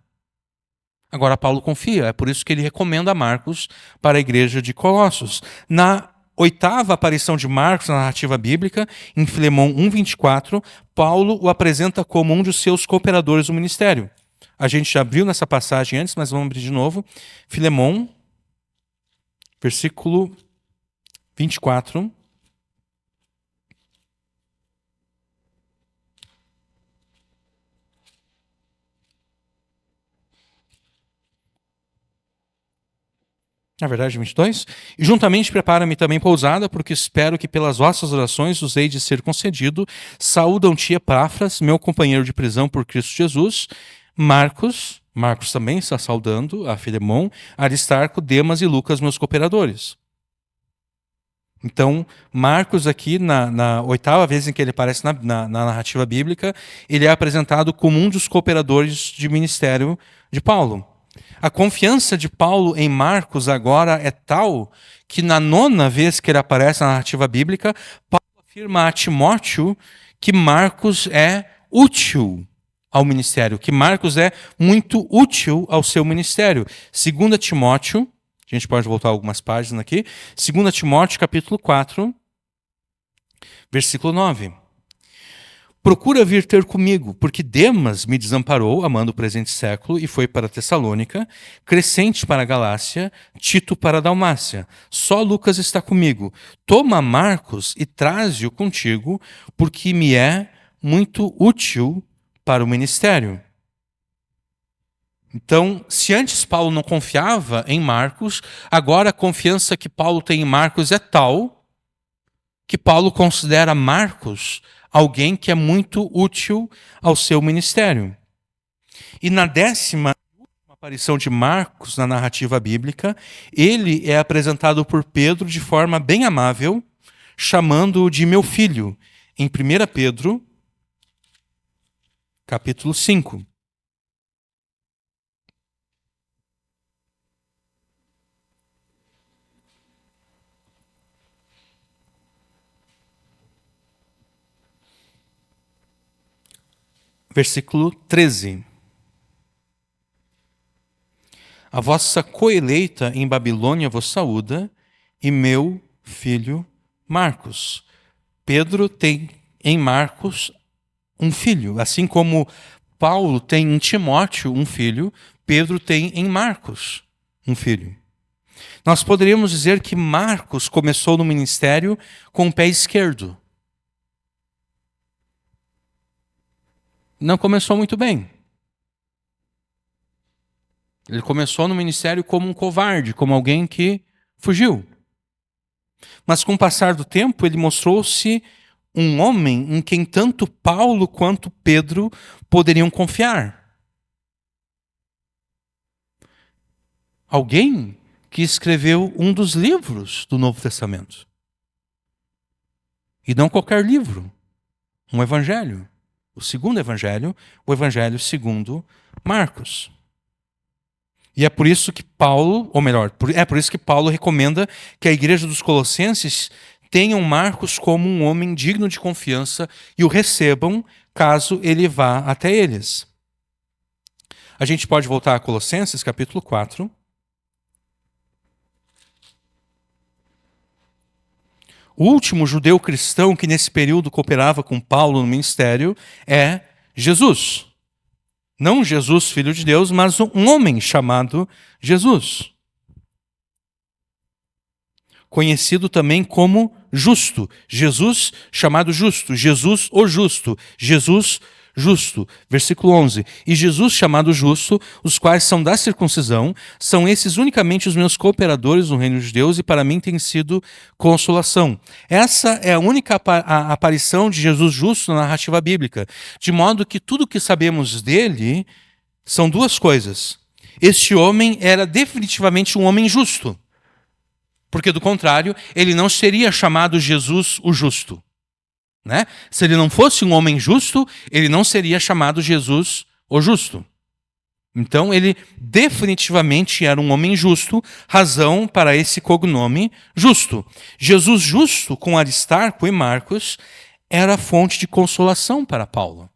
Paulo confia. É por isso que ele recomenda Marcos para a igreja de Colossos. Na oitava aparição de Marcos na narrativa bíblica, em Filemão 1:24, Paulo o apresenta como um dos seus cooperadores do ministério. A gente já abriu nessa passagem antes, mas vamos abrir de novo. Filemão, versículo 24. Na verdade, 22. E juntamente prepara-me também pousada, porque espero que pelas vossas orações os hei de ser concedido. Saúdam-te Epáfras, meu companheiro de prisão por Cristo Jesus. Marcos também está saudando a Filemon, Aristarco, Demas e Lucas, meus cooperadores. Então, Marcos aqui, na oitava vez em que ele aparece na narrativa bíblica, ele é apresentado como um dos cooperadores de ministério de Paulo. A confiança de Paulo em Marcos agora é tal que na nona vez que ele aparece na narrativa bíblica, Paulo afirma a Timóteo que Marcos é útil ao ministério, que Marcos é muito útil ao seu ministério. 2 Timóteo, a gente pode voltar algumas páginas aqui, 2 Timóteo capítulo 4, versículo 9. Procura vir ter comigo, porque Demas me desamparou, amando o presente século, e foi para Tessalônica, Crescente para a Galácia, Tito para a Dalmácia. Só Lucas está comigo. Toma Marcos e traze-o contigo, porque me é muito útil para o ministério. Então, se antes Paulo não confiava em Marcos, agora a confiança que Paulo tem em Marcos é tal que Paulo considera Marcos alguém que é muito útil ao seu ministério. E na 10ª aparição de Marcos na narrativa bíblica, ele é apresentado por Pedro de forma bem amável, chamando-o de meu filho, em 1 Pedro, capítulo 5. Versículo 13. A vossa coeleita em Babilônia vos saúda, e meu filho Marcos. Pedro tem em Marcos um filho, assim como Paulo tem em Timóteo um filho, Pedro tem em Marcos um filho. Nós poderíamos dizer que Marcos começou no ministério com o pé esquerdo. Não começou muito bem. Ele começou no ministério como um covarde, como alguém que fugiu. Mas com o passar do tempo, ele mostrou-se um homem em quem tanto Paulo quanto Pedro poderiam confiar. Alguém que escreveu um dos livros do Novo Testamento. E não qualquer livro, um evangelho. O segundo evangelho, o evangelho segundo Marcos. E é por isso que Paulo, ou melhor, é por isso que Paulo recomenda que a igreja dos Colossenses tenham Marcos como um homem digno de confiança e o recebam caso ele vá até eles. A gente pode voltar a Colossenses, capítulo 4. O último judeu cristão que nesse período cooperava com Paulo no ministério é Jesus. Não Jesus, filho de Deus, mas um homem chamado Jesus. Conhecido também como justo. Jesus chamado justo. Jesus o justo. Jesus justo. Versículo 11. E Jesus chamado justo, os quais são da circuncisão, são esses unicamente os meus cooperadores no reino de Deus e para mim tem sido consolação. Essa é a única aparição de Jesus justo na narrativa bíblica. De modo que tudo que sabemos dele são duas coisas. Este homem era definitivamente um homem justo. Porque, do contrário, ele não seria chamado Jesus o justo. Né? Se ele não fosse um homem justo, ele não seria chamado Jesus o justo. Então, ele definitivamente era um homem justo, razão para esse cognome justo. Jesus justo, com Aristarco e Marcos, era fonte de consolação para Paulo.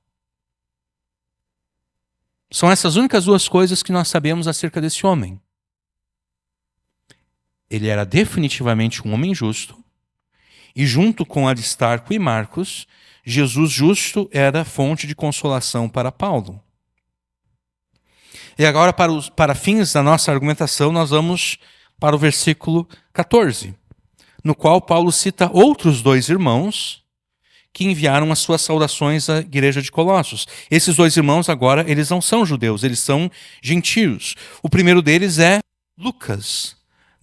São essas únicas duas coisas que nós sabemos acerca desse homem. Ele era definitivamente um homem justo, e junto com Aristarco e Marcos, Jesus justo era fonte de consolação para Paulo. E agora, para fins da nossa argumentação, nós vamos para o versículo 14, no qual Paulo cita outros dois irmãos que enviaram as suas saudações à igreja de Colossos. Esses dois irmãos agora, eles não são judeus, eles são gentios. O primeiro deles é Lucas,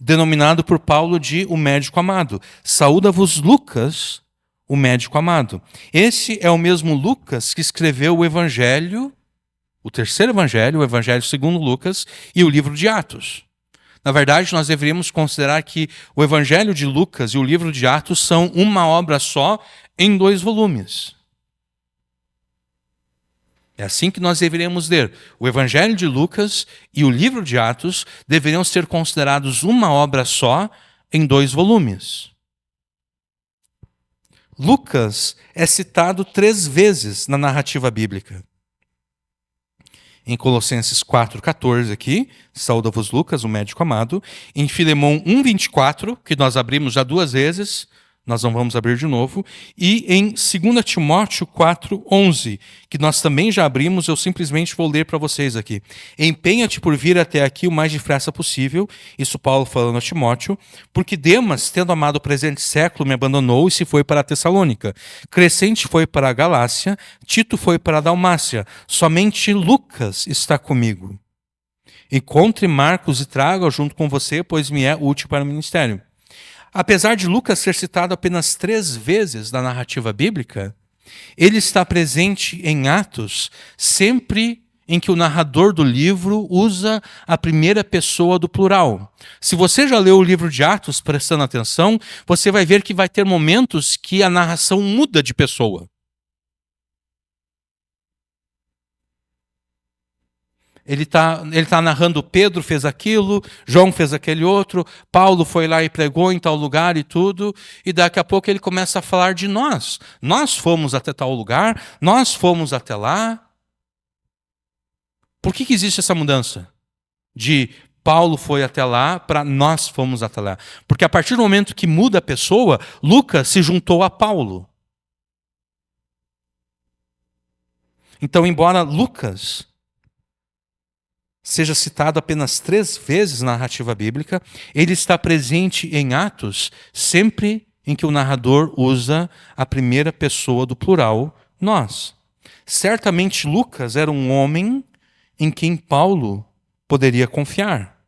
denominado por Paulo de o médico amado. Saúda-vos Lucas, o médico amado. Esse é o mesmo Lucas que escreveu o Evangelho, o terceiro Evangelho, o Evangelho segundo Lucas, e o livro de Atos. Na verdade, nós deveríamos considerar que o Evangelho de Lucas e o livro de Atos são uma obra só em 2 volumes. É assim que nós deveríamos ler. O Evangelho de Lucas e o livro de Atos deveriam ser considerados uma obra só em 2 volumes. Lucas é citado 3 vezes na narrativa bíblica. Em Colossenses 4,14 aqui, saúda-vos Lucas, o médico amado. Em Filemão 1,24, que nós abrimos já 2 vezes, nós não vamos abrir de novo. E em 2 Timóteo 4,11, que nós também já abrimos, eu simplesmente vou ler para vocês aqui. Empenha-te por vir até aqui o mais depressa possível, isso Paulo falando a Timóteo, porque Demas, tendo amado o presente século, me abandonou e se foi para a Tessalônica. Crescente foi para a Galácia, Tito foi para a Dalmácia, somente Lucas está comigo. Encontre Marcos e traga-o junto com você, pois me é útil para o ministério. Apesar de Lucas ser citado apenas 3 vezes na narrativa bíblica, ele está presente em Atos sempre em que o narrador do livro usa a primeira pessoa do plural. Se você já leu o livro de Atos prestando atenção, você vai ver que vai ter momentos que a narração muda de pessoa. Ele tá narrando Pedro fez aquilo, João fez aquele outro, Paulo foi lá e pregou em tal lugar e tudo, e daqui a pouco ele começa a falar de nós. Nós fomos até tal lugar, nós fomos até lá. Por que existe essa mudança? De Paulo foi até lá para nós fomos até lá. Porque a partir do momento que muda a pessoa, Lucas se juntou a Paulo. Então, embora Lucas seja citado apenas 3 vezes na narrativa bíblica, ele está presente em Atos sempre em que o narrador usa a primeira pessoa do plural, nós. Certamente Lucas era um homem em quem Paulo poderia confiar,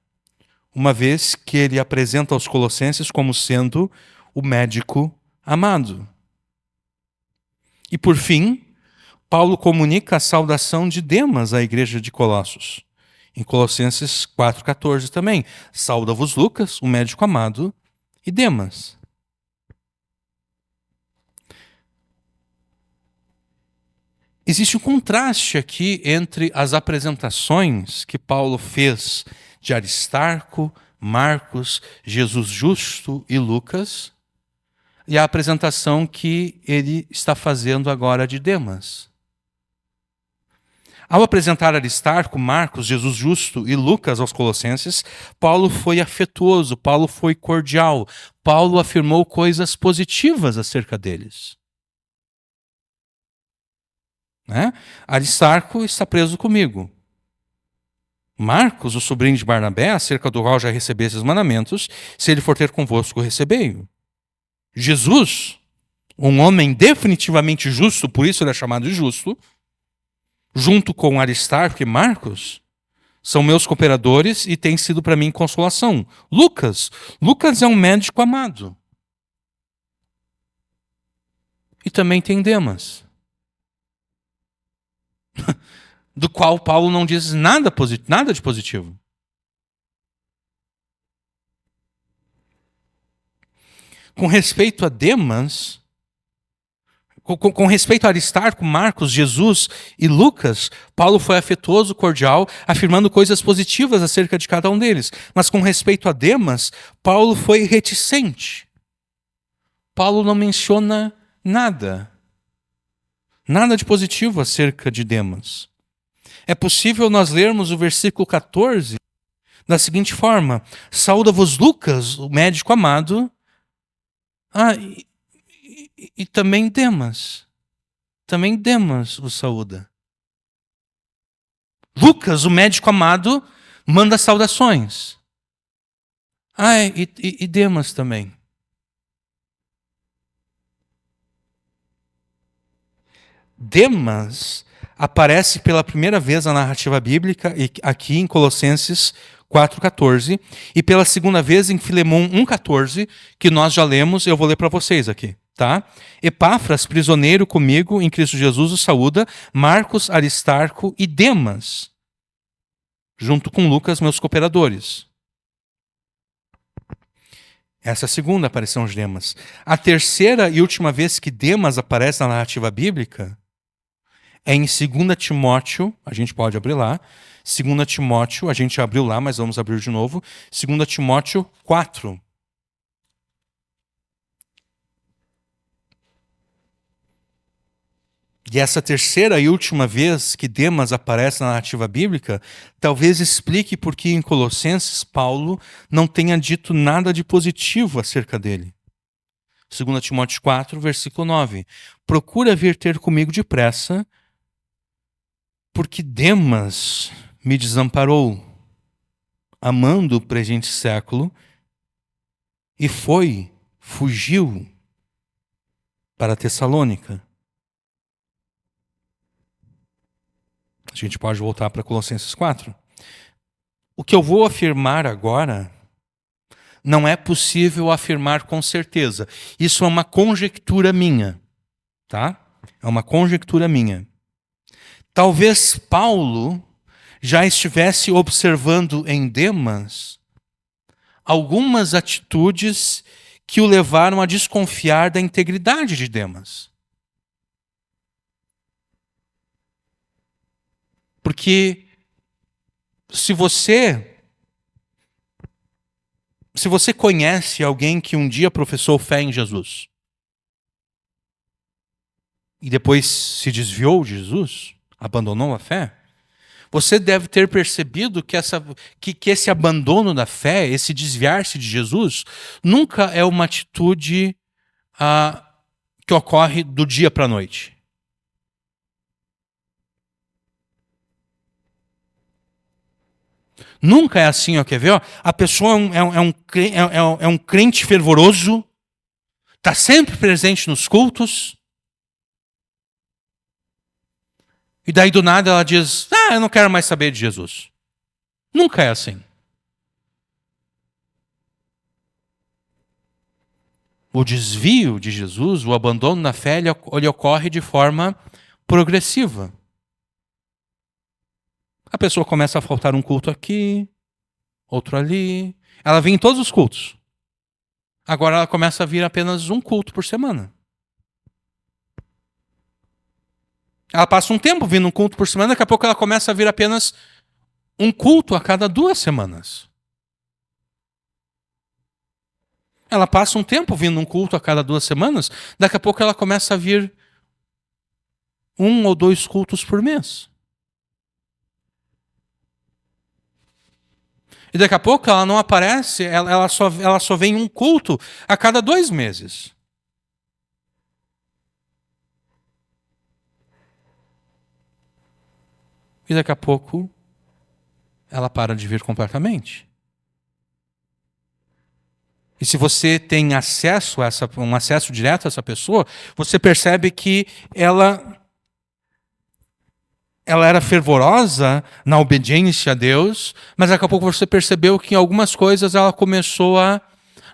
uma vez que ele apresenta aos Colossenses como sendo o médico amado. E por fim, Paulo comunica a saudação de Demas à igreja de Colossos. Em Colossenses 4,14 também. Sauda-vos Lucas, o médico amado, e Demas. Existe um contraste aqui entre as apresentações que Paulo fez de Aristarco, Marcos, Jesus Justo e Lucas, e a apresentação que ele está fazendo agora de Demas. Ao apresentar Aristarco, Marcos, Jesus Justo e Lucas aos Colossenses, Paulo foi afetuoso, Paulo foi cordial, Paulo afirmou coisas positivas acerca deles. Aristarco está preso comigo. Marcos, o sobrinho de Barnabé, acerca do qual já recebi esses mandamentos, se ele for ter convosco, recebei-o. Jesus, um homem definitivamente justo, por isso ele é chamado de justo, junto com Aristarco e Marcos, são meus cooperadores e têm sido para mim consolação. Lucas é um médico amado. E também tem Demas, do qual Paulo não diz nada de positivo. Com respeito a Demas, com respeito a Aristarco, Marcos, Jesus e Lucas, Paulo foi afetuoso, cordial, afirmando coisas positivas acerca de cada um deles. Mas com respeito a Demas, Paulo foi reticente. Paulo não menciona nada de positivo acerca de Demas. É possível nós lermos o versículo 14 da seguinte forma: sauda-vos Lucas, o médico amado, e também Demas o saúda. Lucas, o médico amado, manda saudações. E Demas também. Demas aparece pela primeira vez na narrativa bíblica, aqui em Colossenses 4,14, e pela segunda vez em Filemão 1,14, que nós já lemos, eu vou ler para vocês aqui. Tá? Epáfras, prisioneiro comigo em Cristo Jesus, o saúda, Marcos, Aristarco e Demas, junto com Lucas, meus cooperadores. Essa é a segunda aparição de Demas. A terceira e última vez que Demas aparece na narrativa bíblica é em 2 Timóteo, a gente pode abrir lá, 2 Timóteo, a gente abriu lá, mas vamos abrir de novo, 2 Timóteo 4. E essa terceira e última vez que Demas aparece na narrativa bíblica, talvez explique por que em Colossenses Paulo não tenha dito nada de positivo acerca dele. 2 Timóteo 4, versículo 9. Procura vir ter comigo depressa, porque Demas me desamparou, amando o presente século, e fugiu para Tessalônica. A gente pode voltar para Colossenses 4. O que eu vou afirmar agora não é possível afirmar com certeza. Isso é uma conjectura minha, tá? É uma conjectura minha. Talvez Paulo já estivesse observando em Demas algumas atitudes que o levaram a desconfiar da integridade de Demas. Porque se você conhece alguém que um dia professou fé em Jesus e depois se desviou de Jesus, abandonou a fé, você deve ter percebido que esse abandono da fé, esse desviar-se de Jesus, nunca é uma atitude que ocorre do dia para a noite. Nunca é assim, ó, quer ver? Ó? A pessoa é um crente fervoroso, está sempre presente nos cultos, e daí do nada ela diz, eu não quero mais saber de Jesus. Nunca é assim. O desvio de Jesus, o abandono na fé, ele ocorre de forma progressiva. A pessoa começa a faltar um culto aqui, outro ali. Ela vem em todos os cultos. Agora ela começa a vir apenas um culto por semana. Ela passa um tempo vindo um culto por semana, daqui a pouco ela começa a vir apenas um culto a cada 2 semanas. Ela passa um tempo vindo um culto a cada 2 semanas, daqui a pouco ela começa a vir 1 ou 2 cultos por mês. E daqui a pouco ela não aparece, ela só vem um culto a cada 2 meses. E daqui a pouco ela para de vir completamente. E se você tem acesso a um acesso direto a essa pessoa, você percebe que ela era fervorosa na obediência a Deus, mas daqui a pouco você percebeu que em algumas coisas ela começou a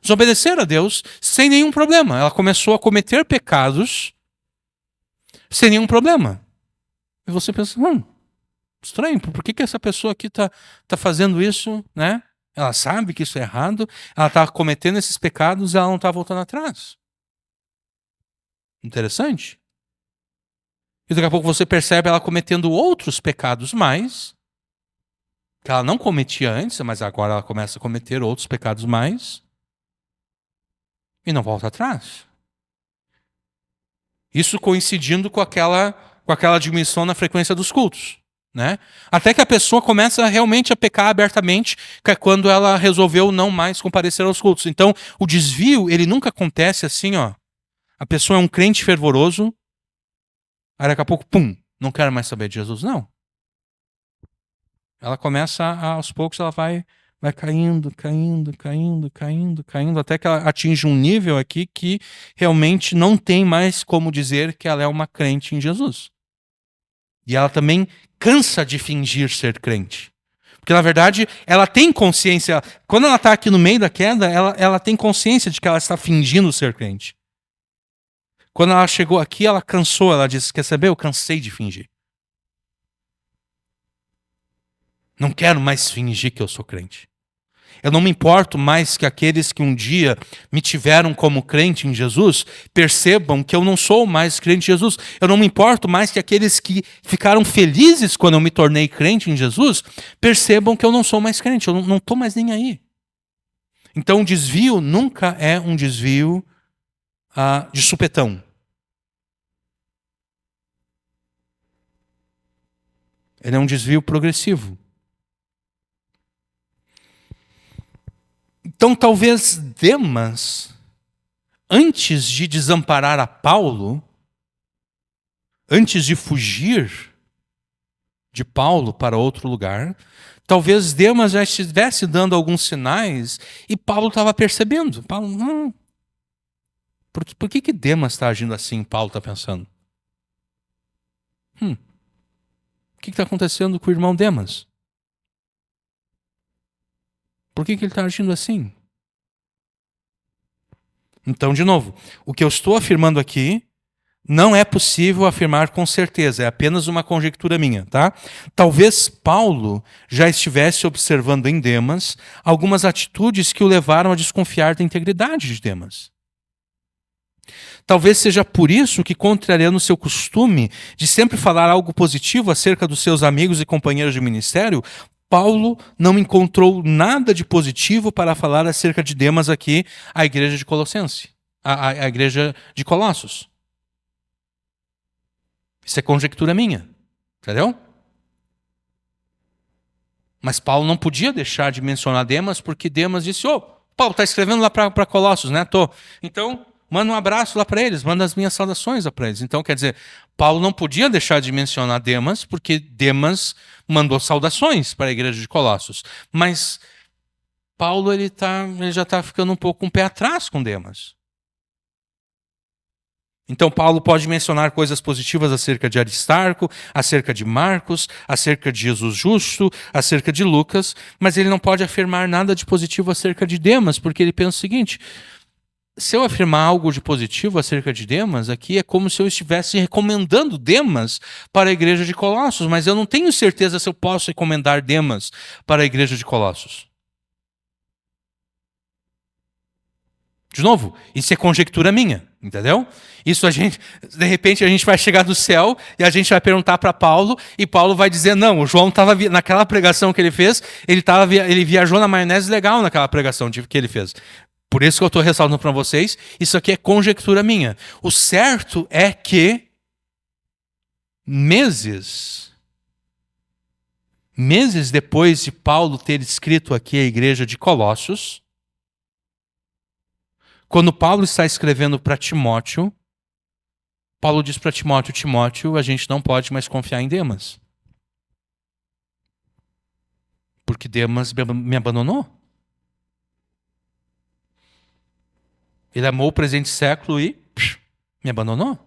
desobedecer a Deus sem nenhum problema. Ela começou a cometer pecados sem nenhum problema. E você pensa, estranho, por que essa pessoa aqui está fazendo isso, né? Ela sabe que isso é errado, ela está cometendo esses pecados e ela não está voltando atrás. Interessante. E daqui a pouco você percebe ela cometendo outros pecados mais, que ela não cometia antes, mas agora ela começa a cometer outros pecados mais, e não volta atrás. Isso coincidindo com aquela diminuição na frequência dos cultos. Né? Até que a pessoa começa realmente a pecar abertamente, que é quando ela resolveu não mais comparecer aos cultos. Então, o desvio, ele nunca acontece assim, ó. A pessoa é um crente fervoroso, aí daqui a pouco, não quero mais saber de Jesus. Não. Ela começa, aos poucos, ela vai caindo, até que ela atinge um nível aqui que realmente não tem mais como dizer que ela é uma crente em Jesus. E ela também cansa de fingir ser crente. Porque, na verdade, ela tem consciência. Quando ela está aqui no meio da queda, ela tem consciência de que ela está fingindo ser crente. Quando ela chegou aqui, ela cansou. Ela disse, quer saber? Eu cansei de fingir. Não quero mais fingir que eu sou crente. Eu não me importo mais que aqueles que um dia me tiveram como crente em Jesus percebam que eu não sou mais crente em Jesus. Eu não me importo mais que aqueles que ficaram felizes quando eu me tornei crente em Jesus percebam que eu não sou mais crente. Eu não estou mais nem aí. Então o desvio nunca é um desvio de supetão. Ele é um desvio progressivo. Então, talvez Demas, antes de desamparar a Paulo, antes de fugir de Paulo para outro lugar, talvez Demas já estivesse dando alguns sinais e Paulo estava percebendo. Paulo, não. Por que Demas está agindo assim? Paulo está pensando. O que está acontecendo com o irmão Demas? Por que ele está agindo assim? Então, de novo, o que eu estou afirmando aqui não é possível afirmar com certeza, é apenas uma conjectura minha, tá? Talvez Paulo já estivesse observando em Demas algumas atitudes que o levaram a desconfiar da integridade de Demas. Talvez seja por isso que, contrariando o seu costume de sempre falar algo positivo acerca dos seus amigos e companheiros de ministério, Paulo não encontrou nada de positivo para falar acerca de Demas aqui à igreja de Colossense, à igreja de Colossos. Isso é conjectura minha, entendeu? Mas Paulo não podia deixar de mencionar Demas, porque Demas disse, Paulo, está escrevendo lá para Colossos, né? Tô. Então, manda um abraço lá para eles, manda as minhas saudações lá para eles. Então, quer dizer, Paulo não podia deixar de mencionar Demas, porque Demas mandou saudações para a igreja de Colossos. Mas Paulo ele já está ficando um pouco com o pé atrás com Demas. Então Paulo pode mencionar coisas positivas acerca de Aristarco, acerca de Marcos, acerca de Jesus Justo, acerca de Lucas, mas ele não pode afirmar nada de positivo acerca de Demas, porque ele pensa o seguinte: se eu afirmar algo de positivo acerca de Demas, aqui é como se eu estivesse recomendando Demas para a igreja de Colossos, mas eu não tenho certeza se eu posso recomendar Demas para a igreja de Colossos. De novo, isso é conjectura minha, entendeu? Isso de repente a gente vai chegar do céu e a gente vai perguntar para Paulo e Paulo vai dizer, não, o João estava naquela pregação que ele fez, ele viajou na maionese legal naquela pregação que ele fez. Por isso que eu estou ressaltando para vocês, isso aqui é conjectura minha. O certo é que meses depois de Paulo ter escrito aqui a igreja de Colossos, quando Paulo está escrevendo para Timóteo, Paulo diz para Timóteo, a gente não pode mais confiar em Demas. Porque Demas me abandonou. Ele amou o presente século e me abandonou.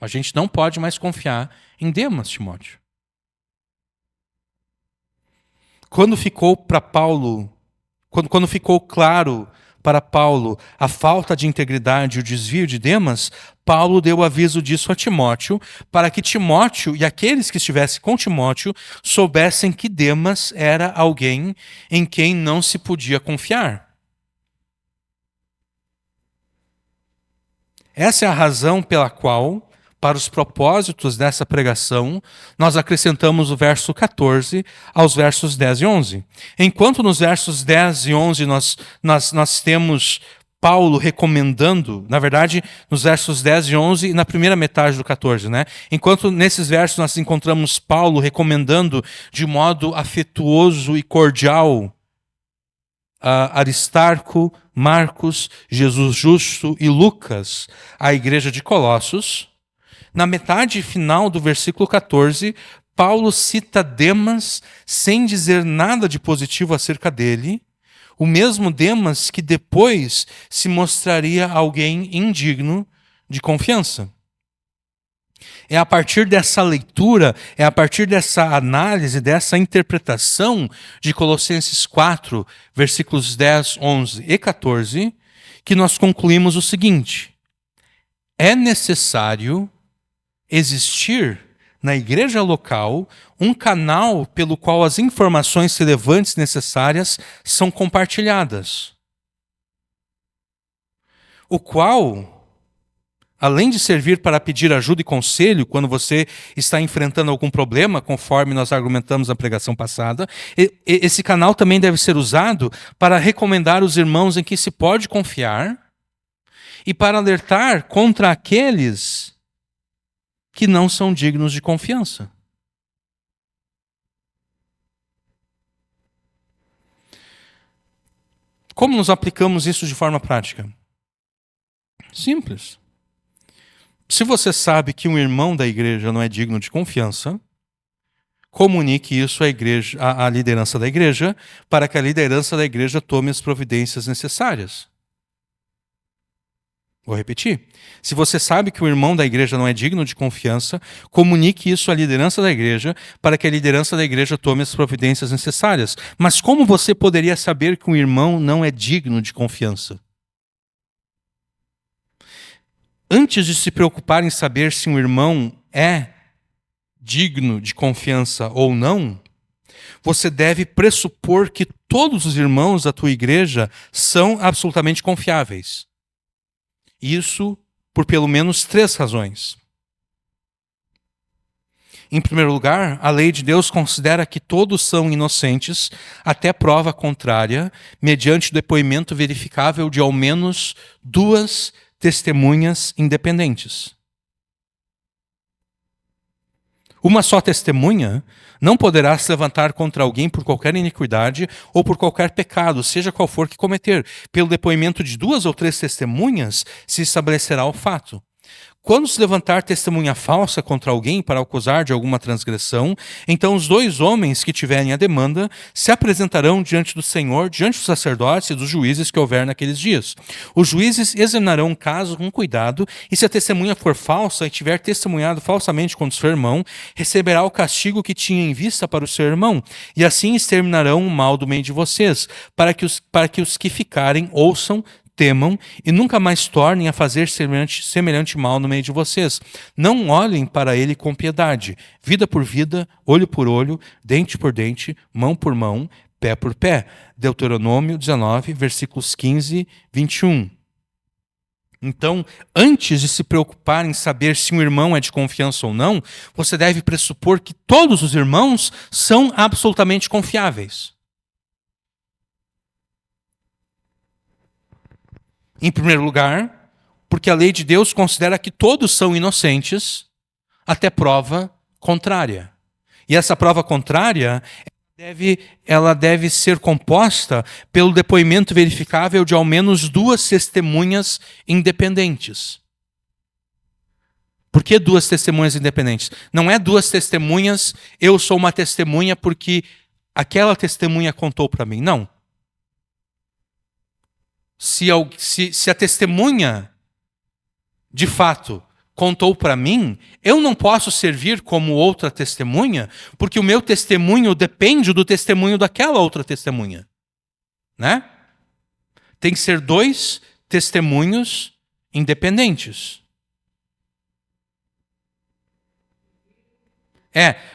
A gente não pode mais confiar em Demas, Timóteo. Quando ficou claro para Paulo a falta de integridade e o desvio de Demas, Paulo deu aviso disso a Timóteo, para que Timóteo e aqueles que estivessem com Timóteo soubessem que Demas era alguém em quem não se podia confiar. Essa é a razão pela qual, para os propósitos dessa pregação, nós acrescentamos o verso 14 aos versos 10 e 11. Enquanto nos versos 10 e 11 nós temos Paulo recomendando, na verdade, nos versos 10 e 11 e na primeira metade do 14, né? Enquanto nesses versos nós encontramos Paulo recomendando de modo afetuoso e cordial Aristarco, Marcos, Jesus Justo e Lucas, a igreja de Colossos, na metade final do versículo 14, Paulo cita Demas sem dizer nada de positivo acerca dele, o mesmo Demas que depois se mostraria alguém indigno de confiança. É a partir dessa leitura, é a partir dessa análise, dessa interpretação de Colossenses 4, versículos 10, 11 e 14, que nós concluímos o seguinte: é necessário existir na igreja local um canal pelo qual as informações relevantes necessárias são compartilhadas, o qual, além de servir para pedir ajuda e conselho quando você está enfrentando algum problema, conforme nós argumentamos na pregação passada, esse canal também deve ser usado para recomendar os irmãos em que se pode confiar e para alertar contra aqueles que não são dignos de confiança. Como nos aplicamos isso de forma prática? Simples. Se você sabe que um irmão da igreja não é digno de confiança, comunique isso à igreja, à liderança da igreja, para que a liderança da igreja tome as providências necessárias. Vou repetir. Se você sabe que o irmão da igreja não é digno de confiança, comunique isso à liderança da igreja, para que a liderança da igreja tome as providências necessárias. Mas como você poderia saber que um irmão não é digno de confiança? Antes de se preocupar em saber se um irmão é digno de confiança ou não, você deve pressupor que todos os irmãos da tua igreja são absolutamente confiáveis. Isso por pelo menos 3 razões. Em primeiro lugar, a lei de Deus considera que todos são inocentes até prova contrária, mediante depoimento verificável de ao menos 2 testemunhas independentes. Uma só testemunha não poderá se levantar contra alguém por qualquer iniquidade ou por qualquer pecado, seja qual for que cometer. Pelo depoimento de 2 ou 3 testemunhas se estabelecerá o fato. Quando se levantar testemunha falsa contra alguém para acusar de alguma transgressão, então os 2 homens que tiverem a demanda se apresentarão diante do Senhor, diante dos sacerdotes e dos juízes que houver naqueles dias. Os juízes examinarão o caso com cuidado, e se a testemunha for falsa e tiver testemunhado falsamente contra o seu irmão, receberá o castigo que tinha em vista para o seu irmão, e assim exterminarão o mal do meio de vocês, para que os que ficarem ouçam, temam e nunca mais tornem a fazer semelhante mal no meio de vocês. Não olhem para ele com piedade, vida por vida, olho por olho, dente por dente, mão por mão, pé por pé. Deuteronômio 19, versículos 15, 21. Então, antes de se preocupar em saber se um irmão é de confiança ou não, você deve pressupor que todos os irmãos são absolutamente confiáveis. Em primeiro lugar, porque a lei de Deus considera que todos são inocentes até prova contrária. E essa prova contrária, ela deve ser composta pelo depoimento verificável de ao menos 2 testemunhas independentes. Por que 2 testemunhas independentes? Não é 2 testemunhas, eu sou uma testemunha porque aquela testemunha contou para mim. Não. Se a testemunha, de fato, contou para mim, eu não posso servir como outra testemunha, porque o meu testemunho depende do testemunho daquela outra testemunha. Né? Tem que ser 2 testemunhos independentes.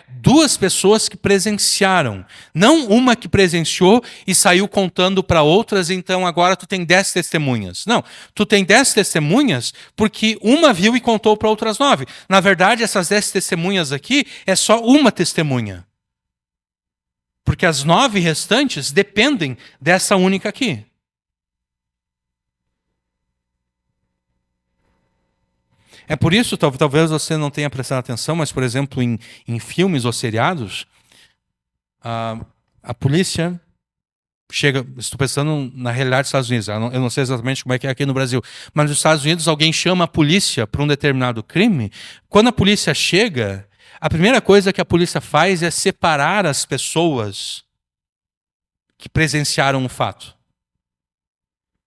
2 pessoas que presenciaram. Não uma que presenciou e saiu contando para outras, então agora tu tem 10 testemunhas. Não, tu tem 10 testemunhas porque uma viu e contou para outras 9. Na verdade, essas 10 testemunhas aqui é só uma testemunha. Porque as 9 restantes dependem dessa única aqui. É por isso, talvez você não tenha prestado atenção, mas, por exemplo, em filmes ou seriados, a polícia chega, estou pensando na realidade dos Estados Unidos, eu não sei exatamente como é que é aqui no Brasil, mas nos Estados Unidos alguém chama a polícia para um determinado crime. Quando a polícia chega, a primeira coisa que a polícia faz é separar as pessoas que presenciaram o fato.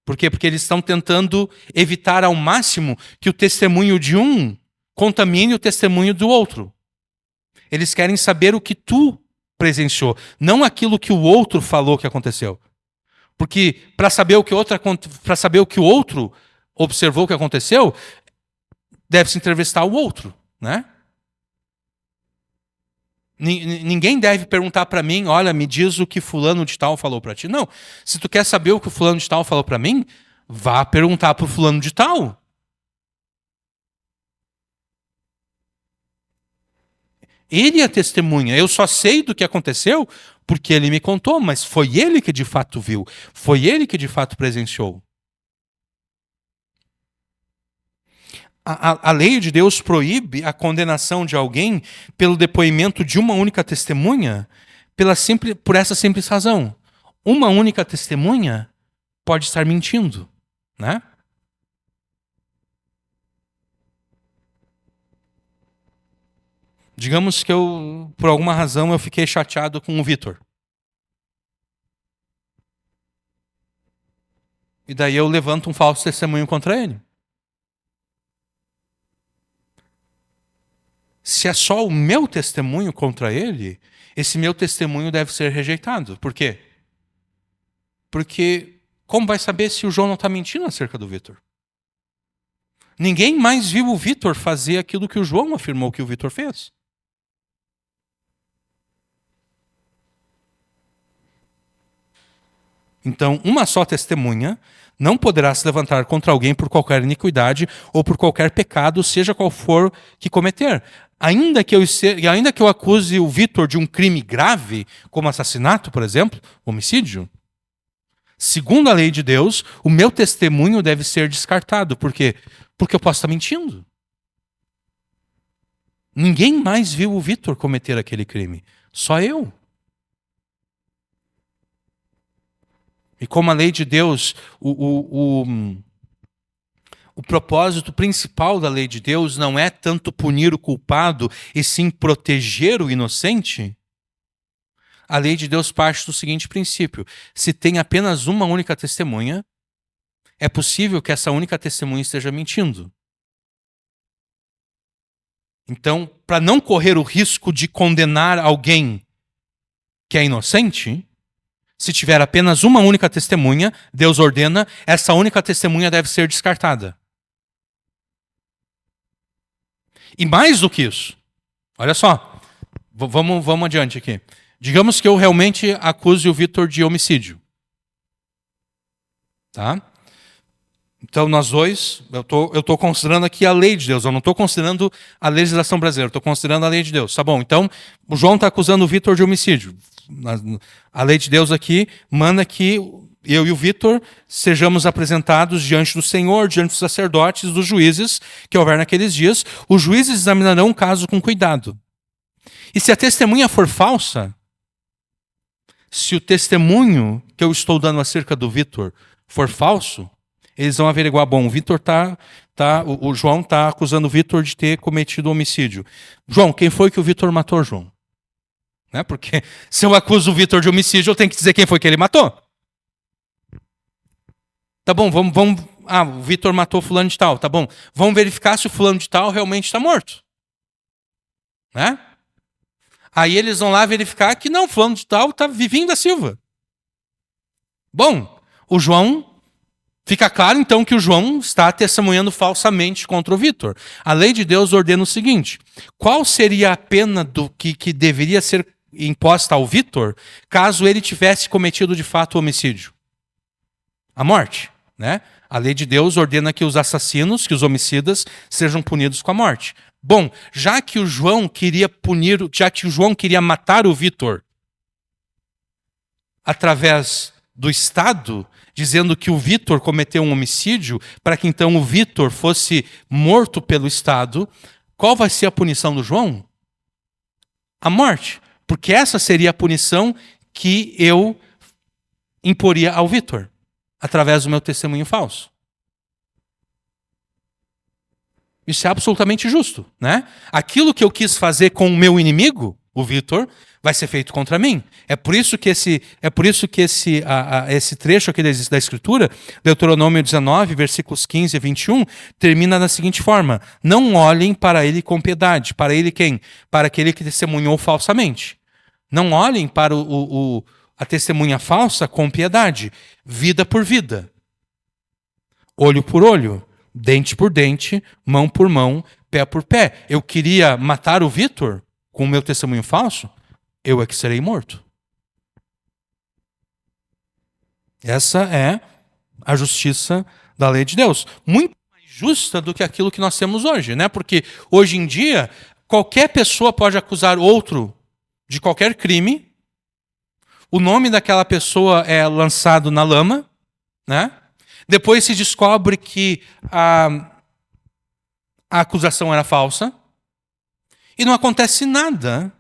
Por quê? Porque eles estão tentando evitar ao máximo que o testemunho de um contamine o testemunho do outro. Eles querem saber o que tu presenciou, não aquilo que o outro falou que aconteceu. Porque para saber o que o outro observou que aconteceu, deve-se entrevistar o outro, né? Ninguém deve perguntar para mim, olha, me diz o que fulano de tal falou para ti. Não. Se tu quer saber o que o fulano de tal falou para mim, vá perguntar para o fulano de tal. Ele é testemunha. Eu só sei do que aconteceu porque ele me contou, mas foi ele que de fato viu. Foi ele que de fato presenciou. A lei de Deus proíbe a condenação de alguém pelo depoimento de uma única testemunha por essa simples razão. Uma única testemunha pode estar mentindo, né? Digamos que por alguma razão, eu fiquei chateado com o Vitor. E daí eu levanto um falso testemunho contra ele. Se é só o meu testemunho contra ele, esse meu testemunho deve ser rejeitado. Por quê? Porque como vai saber se o João não está mentindo acerca do Vitor? Ninguém mais viu o Vitor fazer aquilo que o João afirmou que o Vitor fez. Então, uma só testemunha não poderá se levantar contra alguém por qualquer iniquidade ou por qualquer pecado, seja qual for que cometer. Ainda que eu acuse o Vitor de um crime grave, como assassinato, por exemplo, homicídio, segundo a lei de Deus, o meu testemunho deve ser descartado. Por quê? Porque eu posso estar mentindo. Ninguém mais viu o Vitor cometer aquele crime. Só eu. E como a lei de Deus, o propósito principal da lei de Deus não é tanto punir o culpado, e sim proteger o inocente, a lei de Deus parte do seguinte princípio: se tem apenas uma única testemunha, é possível que essa única testemunha esteja mentindo. Então, para não correr o risco de condenar alguém que é inocente, se tiver apenas uma única testemunha, Deus ordena, essa única testemunha deve ser descartada. E mais do que isso, olha só, vamos adiante aqui. Digamos que eu realmente acuse o Vitor de homicídio. Tá? Então, nós dois, eu estou considerando aqui a lei de Deus, eu não estou considerando a legislação brasileira, eu estou considerando a lei de Deus. Tá bom, então o João está acusando o Vitor de homicídio. A lei de Deus aqui manda que eu e o Vitor sejamos apresentados diante do Senhor, diante dos sacerdotes, dos juízes que houver naqueles dias. Os juízes examinarão o caso com cuidado. E se a testemunha for falsa, se o testemunho que eu estou dando acerca do Vitor for falso, eles vão averiguar, bom, o João está acusando o Vitor de ter cometido homicídio. João, quem foi que o Vitor matou, João? Né? Porque se eu acuso o Vitor de homicídio, eu tenho que dizer quem foi que ele matou. Tá bom, vamos. Ah, o Vitor matou fulano de tal, tá bom. Vamos verificar se o fulano de tal realmente está morto. Né? Aí eles vão lá verificar que não, fulano de tal está vivinho da Silva. Bom, o João. Fica claro, então, que o João está testemunhando falsamente contra o Vitor. A lei de Deus ordena o seguinte: qual seria a pena do que deveria ser imposta ao Vitor caso ele tivesse cometido de fato o homicídio? A morte, né? A lei de Deus ordena que os assassinos, que os homicidas, sejam punidos com a morte. Bom, já que o João queria matar o Vitor através do Estado, dizendo que o Vitor cometeu um homicídio, para que então o Vitor fosse morto pelo Estado, qual vai ser a punição do João? A morte. Porque essa seria a punição que eu imporia ao Vitor, através do meu testemunho falso. Isso é absolutamente justo, né? Aquilo que eu quis fazer com o meu inimigo, o Vitor, vai ser feito contra mim. É por isso que esse trecho aqui da Escritura, Deuteronômio 19, versículos 15 e 21, termina da seguinte forma: não olhem para ele com piedade. Para ele quem? Para aquele que testemunhou falsamente. Não olhem para a testemunha falsa com piedade. Vida por vida. Olho por olho. Dente por dente. Mão por mão. Pé por pé. Eu queria matar o Vitor com o meu testemunho falso? Eu é que serei morto. Essa é a justiça da lei de Deus. Muito mais justa do que aquilo que nós temos hoje, né? Porque hoje em dia, qualquer pessoa pode acusar outro de qualquer crime. O nome daquela pessoa é lançado na lama, né? Depois se descobre que a acusação era falsa. E não acontece nada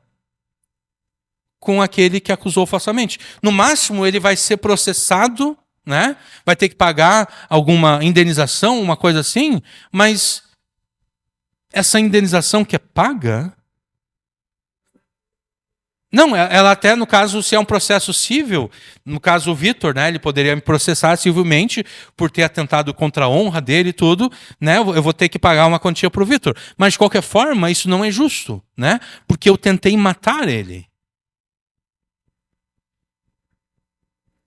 com aquele que acusou falsamente. No máximo, ele vai ser processado, né? Vai ter que pagar alguma indenização, uma coisa assim, mas essa indenização que é paga... Não, ela até, no caso, se é um processo civil, no caso o Vitor, né, ele poderia me processar civilmente por ter atentado contra a honra dele e tudo, né, eu vou ter que pagar uma quantia para o Vitor. Mas, de qualquer forma, isso não é justo, né, porque eu tentei matar ele.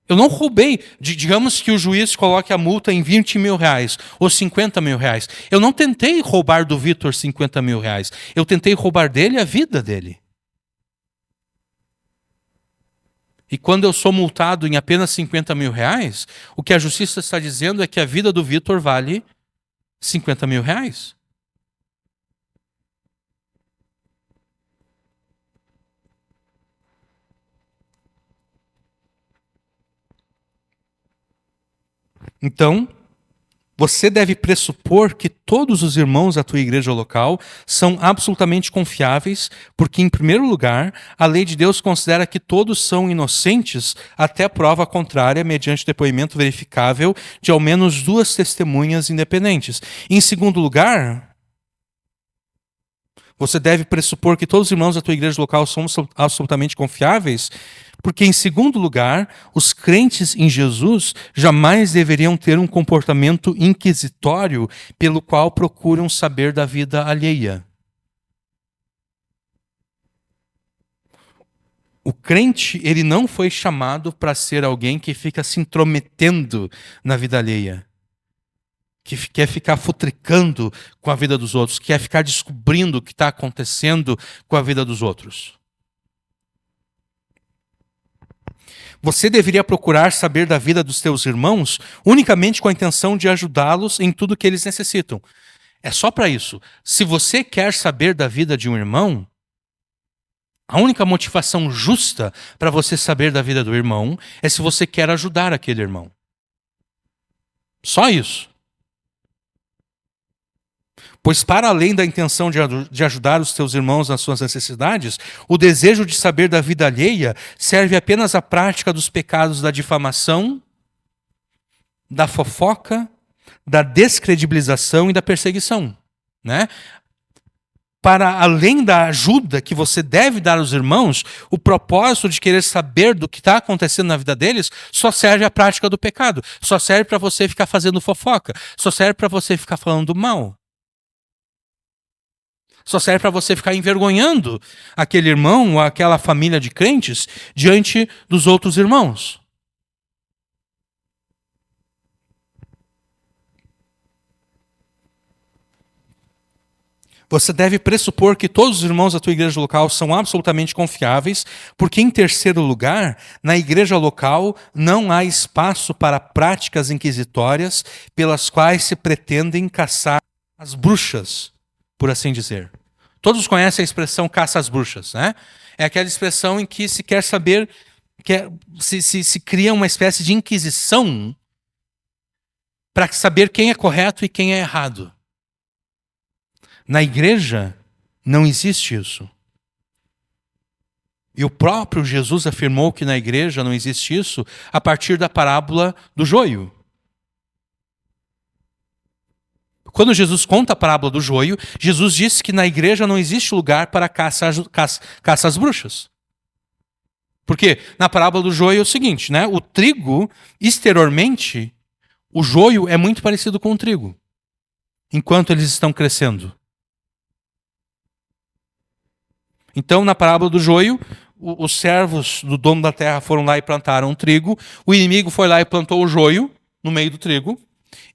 Eu não roubei. Digamos que o juiz coloque a multa em 20 mil reais ou 50 mil reais. Eu não tentei roubar do Vitor 50 mil reais. Eu tentei roubar dele a vida dele. E quando eu sou multado em apenas 50 mil reais, o que a justiça está dizendo é que a vida do Vitor vale 50 mil reais. Então, você deve pressupor que todos os irmãos da tua igreja local são absolutamente confiáveis, porque, em primeiro lugar, a lei de Deus considera que todos são inocentes até prova contrária, mediante depoimento verificável de ao menos 2 testemunhas independentes. Em segundo lugar, você deve pressupor que todos os irmãos da tua igreja local são absolutamente confiáveis, porque, em segundo lugar, os crentes em Jesus jamais deveriam ter um comportamento inquisitório pelo qual procuram saber da vida alheia. O crente, ele não foi chamado para ser alguém que fica se intrometendo na vida alheia, que quer ficar futricando com a vida dos outros, que quer ficar descobrindo o que está acontecendo com a vida dos outros. Você deveria procurar saber da vida dos teus irmãos unicamente com a intenção de ajudá-los em tudo que eles necessitam. É só para isso. Se você quer saber da vida de um irmão, a única motivação justa para você saber da vida do irmão é se você quer ajudar aquele irmão. Só isso. Pois, para além da intenção de ajudar os teus irmãos nas suas necessidades, o desejo de saber da vida alheia serve apenas à prática dos pecados da difamação, da fofoca, da descredibilização e da perseguição, né? Para além da ajuda que você deve dar aos irmãos, o propósito de querer saber do que está acontecendo na vida deles só serve à prática do pecado, só serve para você ficar fazendo fofoca, só serve para você ficar falando mal. Só serve para você ficar envergonhando aquele irmão ou aquela família de crentes diante dos outros irmãos. Você deve pressupor que todos os irmãos da tua igreja local são absolutamente confiáveis, porque, em terceiro lugar, na igreja local não há espaço para práticas inquisitórias pelas quais se pretendem caçar as bruxas, por assim dizer. Todos conhecem a expressão caça às bruxas, né? É aquela expressão em que se quer saber, se cria uma espécie de inquisição para saber quem é correto e quem é errado. Na igreja não existe isso. E o próprio Jesus afirmou que na igreja não existe isso a partir da parábola do joio. Quando Jesus conta a parábola do joio, Jesus disse que na igreja não existe lugar para caça às bruxas. Porque na parábola do joio é o seguinte, né? O trigo, exteriormente, o joio é muito parecido com o trigo, enquanto eles estão crescendo. Então, na parábola do joio, os servos do dono da terra foram lá e plantaram trigo, o inimigo foi lá e plantou o joio no meio do trigo,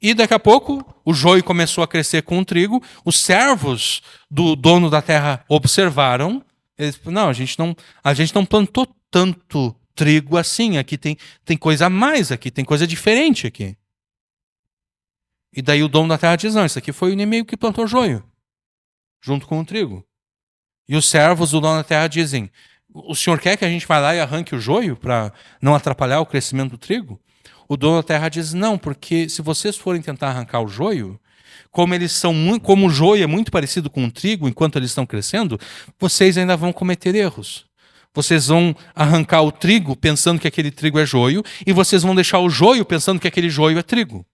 e daqui a pouco o joio começou a crescer com o trigo, os servos do dono da terra observaram, eles falaram, não, a gente não plantou tanto trigo assim, aqui tem coisa a mais aqui, tem coisa diferente aqui. E daí o dono da terra diz, não, isso aqui foi o inimigo que plantou o joio, junto com o trigo. E os servos do dono da terra dizem, o senhor quer que a gente vá lá e arranque o joio para não atrapalhar o crescimento do trigo? O dono da terra diz, não, porque se vocês forem tentar arrancar o joio, como o joio é muito parecido com o trigo enquanto eles estão crescendo, vocês ainda vão cometer erros. Vocês vão arrancar o trigo pensando que aquele trigo é joio, e vocês vão deixar o joio pensando que aquele joio é trigo.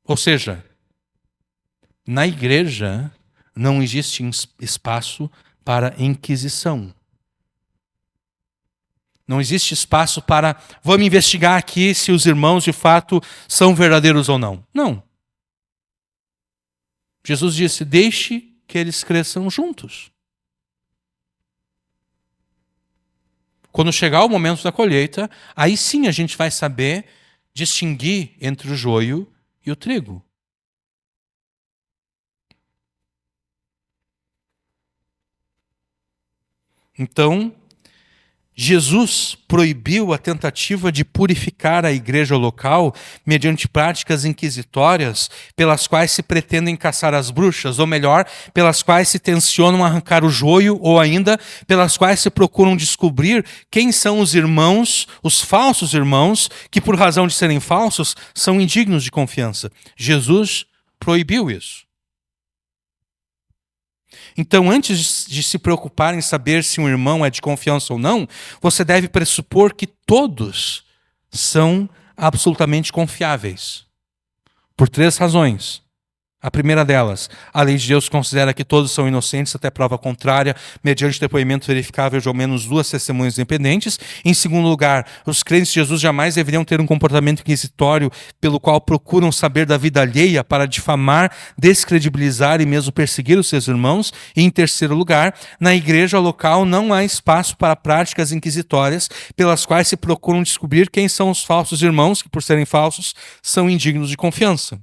Ou seja, na igreja não existe espaço para inquisição. Não existe espaço para, vamos investigar aqui se os irmãos de fato são verdadeiros ou não. Não. Jesus disse, deixe que eles cresçam juntos. Quando chegar o momento da colheita, aí sim a gente vai saber distinguir entre o joio e o trigo. Então, Jesus proibiu a tentativa de purificar a igreja local mediante práticas inquisitórias pelas quais se pretendem caçar as bruxas, ou melhor, pelas quais se tensionam arrancar o joio, ou ainda pelas quais se procuram descobrir quem são os irmãos, os falsos irmãos, que por razão de serem falsos são indignos de confiança. Jesus proibiu isso. Então, antes de se preocupar em saber se um irmão é de confiança ou não, você deve pressupor que todos são absolutamente confiáveis. Por 3 razões. A primeira delas, a lei de Deus considera que todos são inocentes até prova contrária, mediante depoimento verificável de ao menos 2 testemunhas independentes. Em segundo lugar, os crentes de Jesus jamais deveriam ter um comportamento inquisitório pelo qual procuram saber da vida alheia para difamar, descredibilizar e mesmo perseguir os seus irmãos. E em terceiro lugar, na igreja local não há espaço para práticas inquisitórias pelas quais se procuram descobrir quem são os falsos irmãos, que por serem falsos, são indignos de confiança.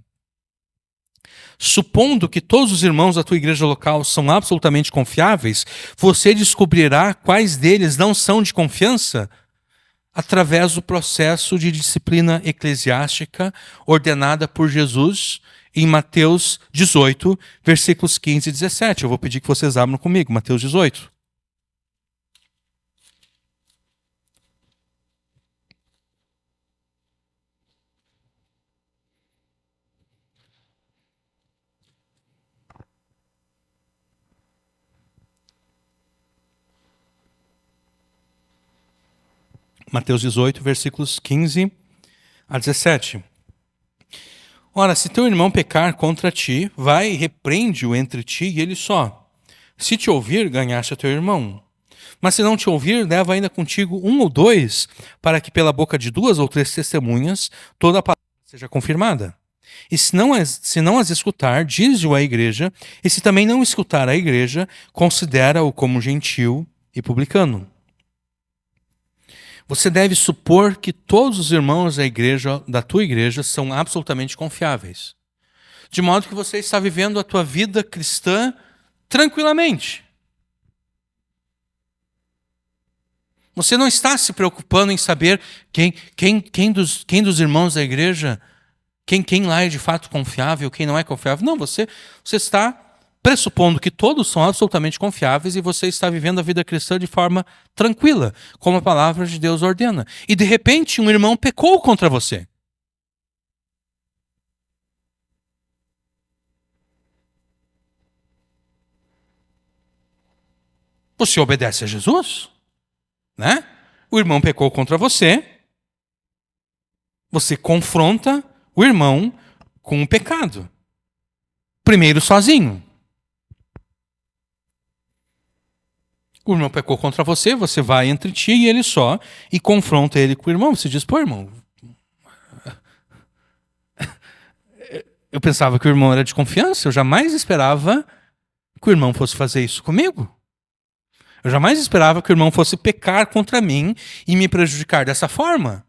Supondo que todos os irmãos da tua igreja local são absolutamente confiáveis, você descobrirá quais deles não são de confiança através do processo de disciplina eclesiástica ordenada por Jesus em Mateus 18, versículos 15 e 17. Eu vou pedir que vocês abram comigo, Mateus 18. Mateus 18, versículos 15 a 17. Ora, se teu irmão pecar contra ti, vai e repreende-o entre ti e ele só. Se te ouvir, ganhaste a teu irmão. Mas se não te ouvir, leva ainda contigo 1 ou 2, para que pela boca de 2 ou 3 testemunhas toda a palavra seja confirmada. E se não as escutar, diz-o à igreja, e se também não escutar a igreja, considera-o como gentil e publicano. Você deve supor que todos os irmãos da tua igreja são absolutamente confiáveis. De modo que você está vivendo a tua vida cristã tranquilamente. Você não está se preocupando em saber quem dos irmãos da igreja, quem lá é de fato confiável, quem não é confiável. Não, você está pressupondo que todos são absolutamente confiáveis e você está vivendo a vida cristã de forma tranquila, como a palavra de Deus ordena. E de repente um irmão pecou contra você. Você obedece a Jesus, né? O irmão pecou contra você, você confronta o irmão com o pecado. Primeiro sozinho. O irmão pecou contra você, você vai entre ti e ele só, e confronta ele com o irmão. Você diz, pô, irmão, eu pensava que o irmão era de confiança, eu jamais esperava que o irmão fosse fazer isso comigo. Eu jamais esperava que o irmão fosse pecar contra mim e me prejudicar dessa forma.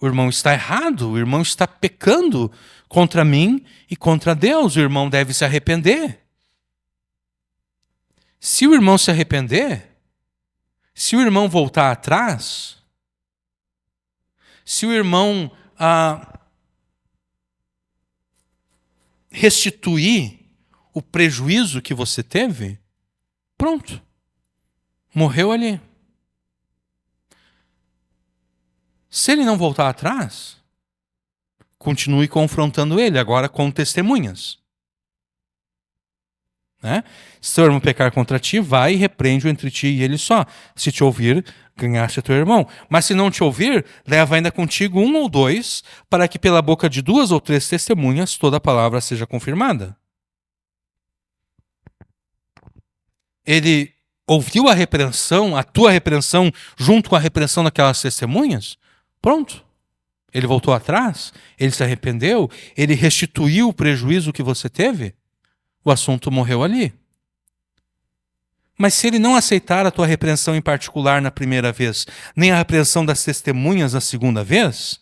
O irmão está errado, o irmão está pecando contra mim e contra Deus. O irmão deve se arrepender. Se o irmão se arrepender, se o irmão voltar atrás, se o irmão restituir o prejuízo que você teve, pronto, morreu ali. Se ele não voltar atrás, continue confrontando ele, agora com testemunhas. Né? Se teu irmão pecar contra ti, vai e repreende-o entre ti e ele só. Se te ouvir, ganhaste teu irmão. Mas se não te ouvir, leva ainda contigo 1 ou 2, para que pela boca de 2 ou 3 testemunhas toda a palavra seja confirmada. Ele ouviu a repreensão, a tua repreensão, junto com a repreensão daquelas testemunhas? Pronto. Ele voltou atrás, ele se arrependeu, ele restituiu o prejuízo que você teve, o assunto morreu ali. Mas se ele não aceitar a tua repreensão em particular na primeira vez, nem a repreensão das testemunhas na segunda vez,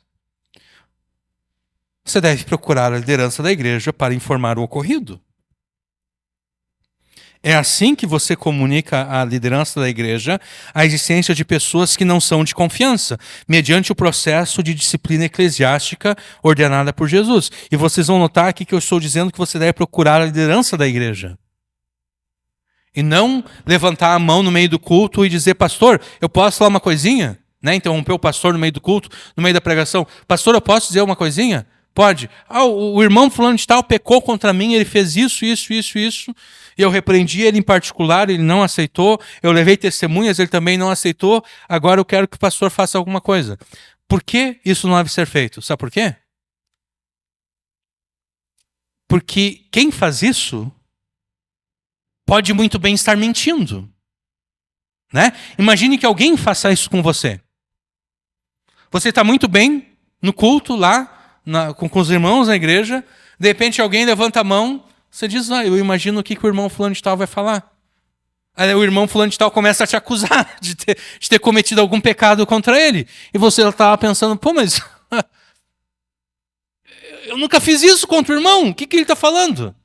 você deve procurar a liderança da igreja para informar o ocorrido. É assim que você comunica à liderança da igreja a existência de pessoas que não são de confiança, mediante o processo de disciplina eclesiástica ordenada por Jesus. E vocês vão notar aqui que eu estou dizendo que você deve procurar a liderança da igreja. E não levantar a mão no meio do culto e dizer, pastor, eu posso falar uma coisinha? Né? Interromper o pastor no meio do culto, no meio da pregação. Pastor, eu posso dizer uma coisinha? Pode. O irmão fulano de tal pecou contra mim, ele fez isso, e eu repreendi ele em particular, ele não aceitou, eu levei testemunhas, ele também não aceitou, agora eu quero que o pastor faça alguma coisa. Por que isso não deve ser feito? Sabe por quê? Porque quem faz isso pode muito bem estar mentindo. Né? Imagine que alguém faça isso com você. Você está muito bem no culto lá, com os irmãos na igreja, de repente alguém levanta a mão, você diz, eu imagino o que o irmão fulano de tal vai falar. Aí o irmão fulano de tal começa a te acusar de ter cometido algum pecado contra ele. E você estava pensando, pô, mas eu nunca fiz isso contra o irmão, o que ele está falando?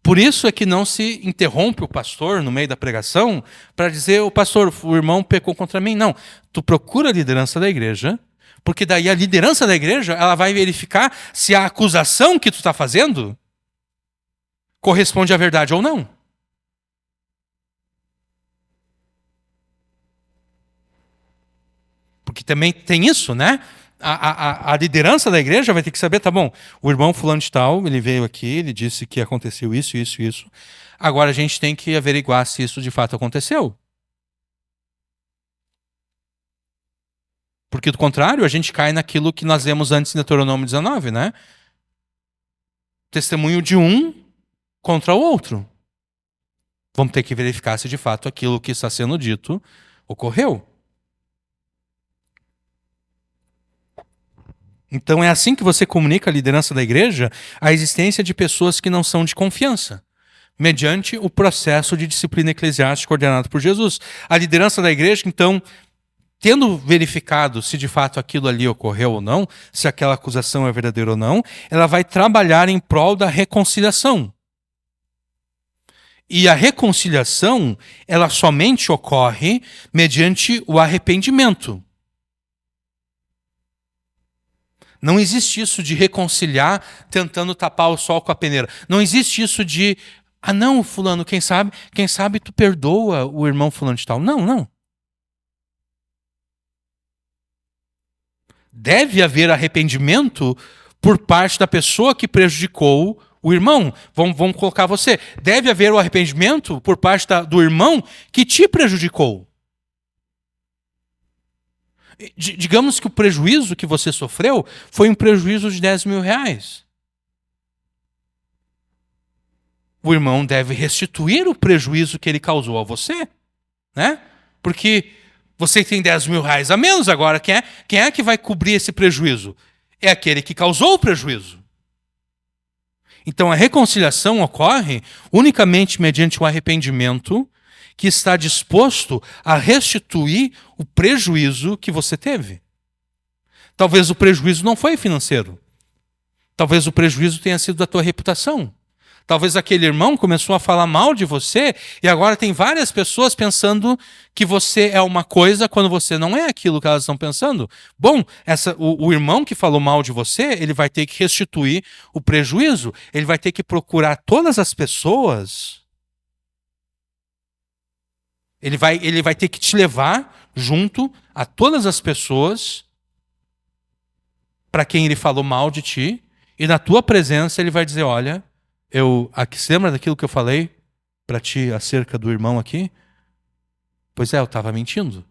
Por isso é que não se interrompe o pastor no meio da pregação para dizer, o pastor, o irmão pecou contra mim. Não, tu procura a liderança da igreja, porque daí a liderança da igreja ela vai verificar se a acusação que tu está fazendo corresponde à verdade ou não. Porque também tem isso, né? A liderança da igreja vai ter que saber, tá bom, o irmão fulano de tal, ele veio aqui, ele disse que aconteceu isso. Agora a gente tem que averiguar se isso de fato aconteceu. Porque do contrário, a gente cai naquilo que nós vemos antes em Deuteronômio 19, né? Testemunho de um contra o outro. Vamos ter que verificar se de fato aquilo que está sendo dito ocorreu. Então é assim que você comunica à liderança da igreja a existência de pessoas que não são de confiança, mediante o processo de disciplina eclesiástica ordenado por Jesus. A liderança da igreja, então, tendo verificado se de fato aquilo ali ocorreu ou não, se aquela acusação é verdadeira ou não, ela vai trabalhar em prol da reconciliação. E a reconciliação, ela somente ocorre mediante o arrependimento. Não existe isso de reconciliar tentando tapar o sol com a peneira. Não existe isso de, não, fulano, quem sabe tu perdoa o irmão fulano de tal. Não. Deve haver arrependimento por parte da pessoa que prejudicou o irmão. Vamos colocar você. Deve haver o arrependimento por parte do irmão que te prejudicou. Digamos que o prejuízo que você sofreu foi um prejuízo de 10 mil reais. O irmão deve restituir o prejuízo que ele causou a você, né? Porque você tem 10 mil reais a menos agora. Quem é que vai cobrir esse prejuízo? É aquele que causou o prejuízo. Então a reconciliação ocorre unicamente mediante o arrependimento que está disposto a restituir o prejuízo que você teve. Talvez o prejuízo não foi financeiro. Talvez o prejuízo tenha sido da tua reputação. Talvez aquele irmão começou a falar mal de você e agora tem várias pessoas pensando que você é uma coisa quando você não é aquilo que elas estão pensando. Bom, o irmão que falou mal de você, ele vai ter que restituir o prejuízo. Ele vai ter que procurar todas as pessoas. Ele vai ter que te levar junto a todas as pessoas para quem ele falou mal de ti. E na tua presença ele vai dizer, olha... Você lembra daquilo que eu falei para ti acerca do irmão aqui? Pois é, eu estava mentindo.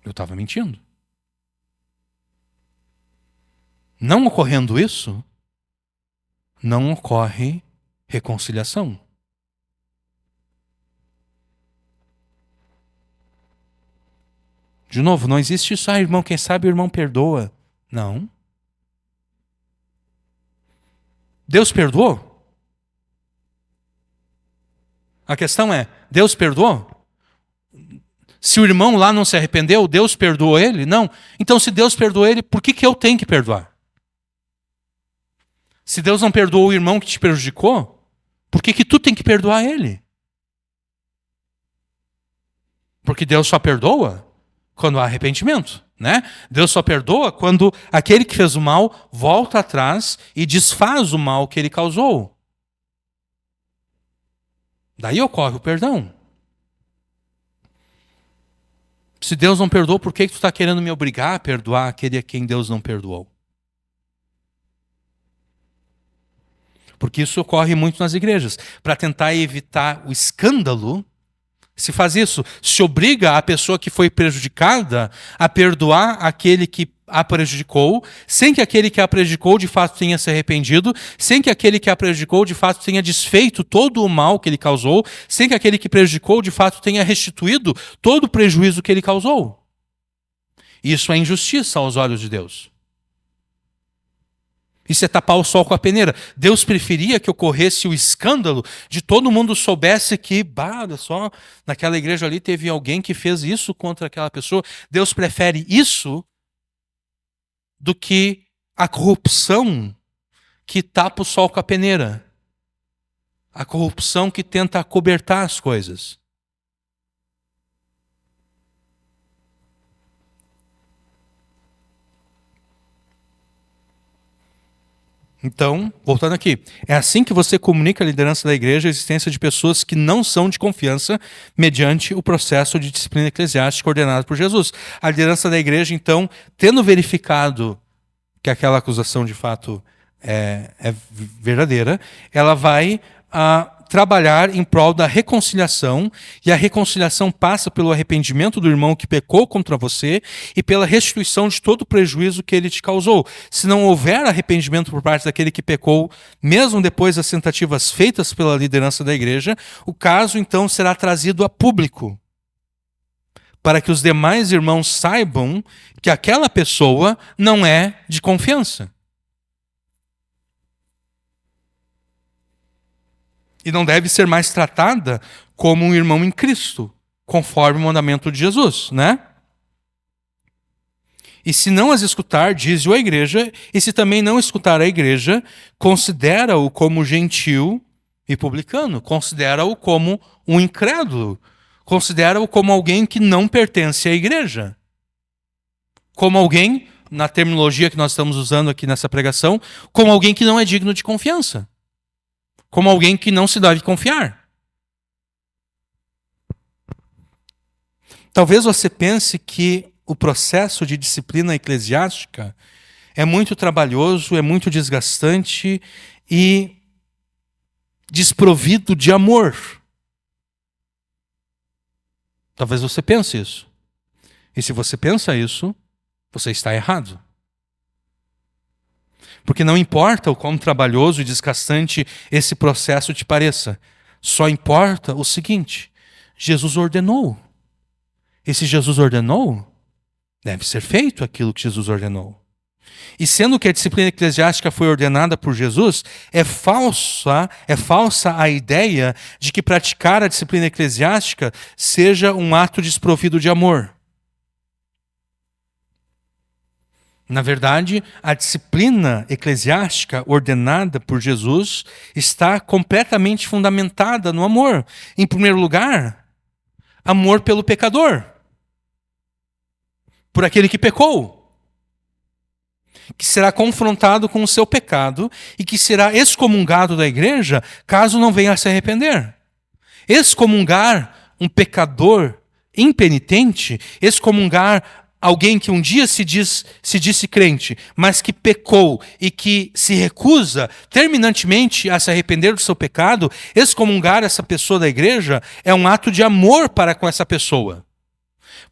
Eu estava mentindo. Não ocorrendo isso, não ocorre reconciliação. De novo, não existe isso, irmão, quem sabe o irmão perdoa. Não. Deus perdoou? A questão é, Deus perdoou? Se o irmão lá não se arrependeu, Deus perdoou ele? Não. Então, se Deus perdoou ele, por que eu tenho que perdoar? Se Deus não perdoou o irmão que te prejudicou, por que tu tem que perdoar ele? Porque Deus só perdoa quando há arrependimento. Né? Deus só perdoa quando aquele que fez o mal volta atrás e desfaz o mal que ele causou. Daí ocorre o perdão. Se Deus não perdoou, por que tu está querendo me obrigar a perdoar aquele a quem Deus não perdoou? Porque isso ocorre muito nas igrejas. Para tentar evitar o escândalo, se faz isso, se obriga a pessoa que foi prejudicada a perdoar aquele que a prejudicou, sem que aquele que a prejudicou de fato tenha se arrependido, sem que aquele que a prejudicou de fato tenha desfeito todo o mal que ele causou, sem que aquele que prejudicou de fato tenha restituído todo o prejuízo que ele causou. Isso é injustiça aos olhos de Deus. Isso é tapar o sol com a peneira. Deus preferia que ocorresse o escândalo de todo mundo soubesse que, olha só, naquela igreja ali teve alguém que fez isso contra aquela pessoa. Deus prefere isso do que a corrupção que tapa o sol com a peneira. A corrupção que tenta acobertar as coisas. Então, voltando aqui, é assim que você comunica a liderança da igreja a existência de pessoas que não são de confiança mediante o processo de disciplina eclesiástica ordenado por Jesus. A liderança da igreja, então, tendo verificado que aquela acusação de fato é verdadeira, ela vai trabalhar em prol da reconciliação, e a reconciliação passa pelo arrependimento do irmão que pecou contra você e pela restituição de todo o prejuízo que ele te causou. Se não houver arrependimento por parte daquele que pecou, mesmo depois das tentativas feitas pela liderança da igreja, o caso então será trazido a público, para que os demais irmãos saibam que aquela pessoa não é de confiança. E não deve ser mais tratada como um irmão em Cristo, conforme o mandamento de Jesus, né? E se não as escutar, diz-o a igreja, e se também não escutar a igreja, considera-o como gentil e publicano, considera-o como um incrédulo, considera-o como alguém que não pertence à igreja. Como alguém, na terminologia que nós estamos usando aqui nessa pregação, como alguém que não é digno de confiança. Como alguém que não se deve confiar. Talvez você pense que o processo de disciplina eclesiástica é muito trabalhoso, é muito desgastante e desprovido de amor. Talvez você pense isso. E se você pensa isso, você está errado. Porque não importa o quão trabalhoso e desgastante esse processo te pareça. Só importa o seguinte: Jesus ordenou. E se Jesus ordenou, deve ser feito aquilo que Jesus ordenou. E sendo que a disciplina eclesiástica foi ordenada por Jesus, é falsa a ideia de que praticar a disciplina eclesiástica seja um ato desprovido de amor. Na verdade, a disciplina eclesiástica ordenada por Jesus está completamente fundamentada no amor. Em primeiro lugar, amor pelo pecador, por aquele que pecou, que será confrontado com o seu pecado e que será excomungado da igreja caso não venha a se arrepender. Excomungar um pecador impenitente, excomungar alguém que um dia se disse crente, mas que pecou e que se recusa terminantemente a se arrepender do seu pecado, excomungar essa pessoa da igreja é um ato de amor para com essa pessoa.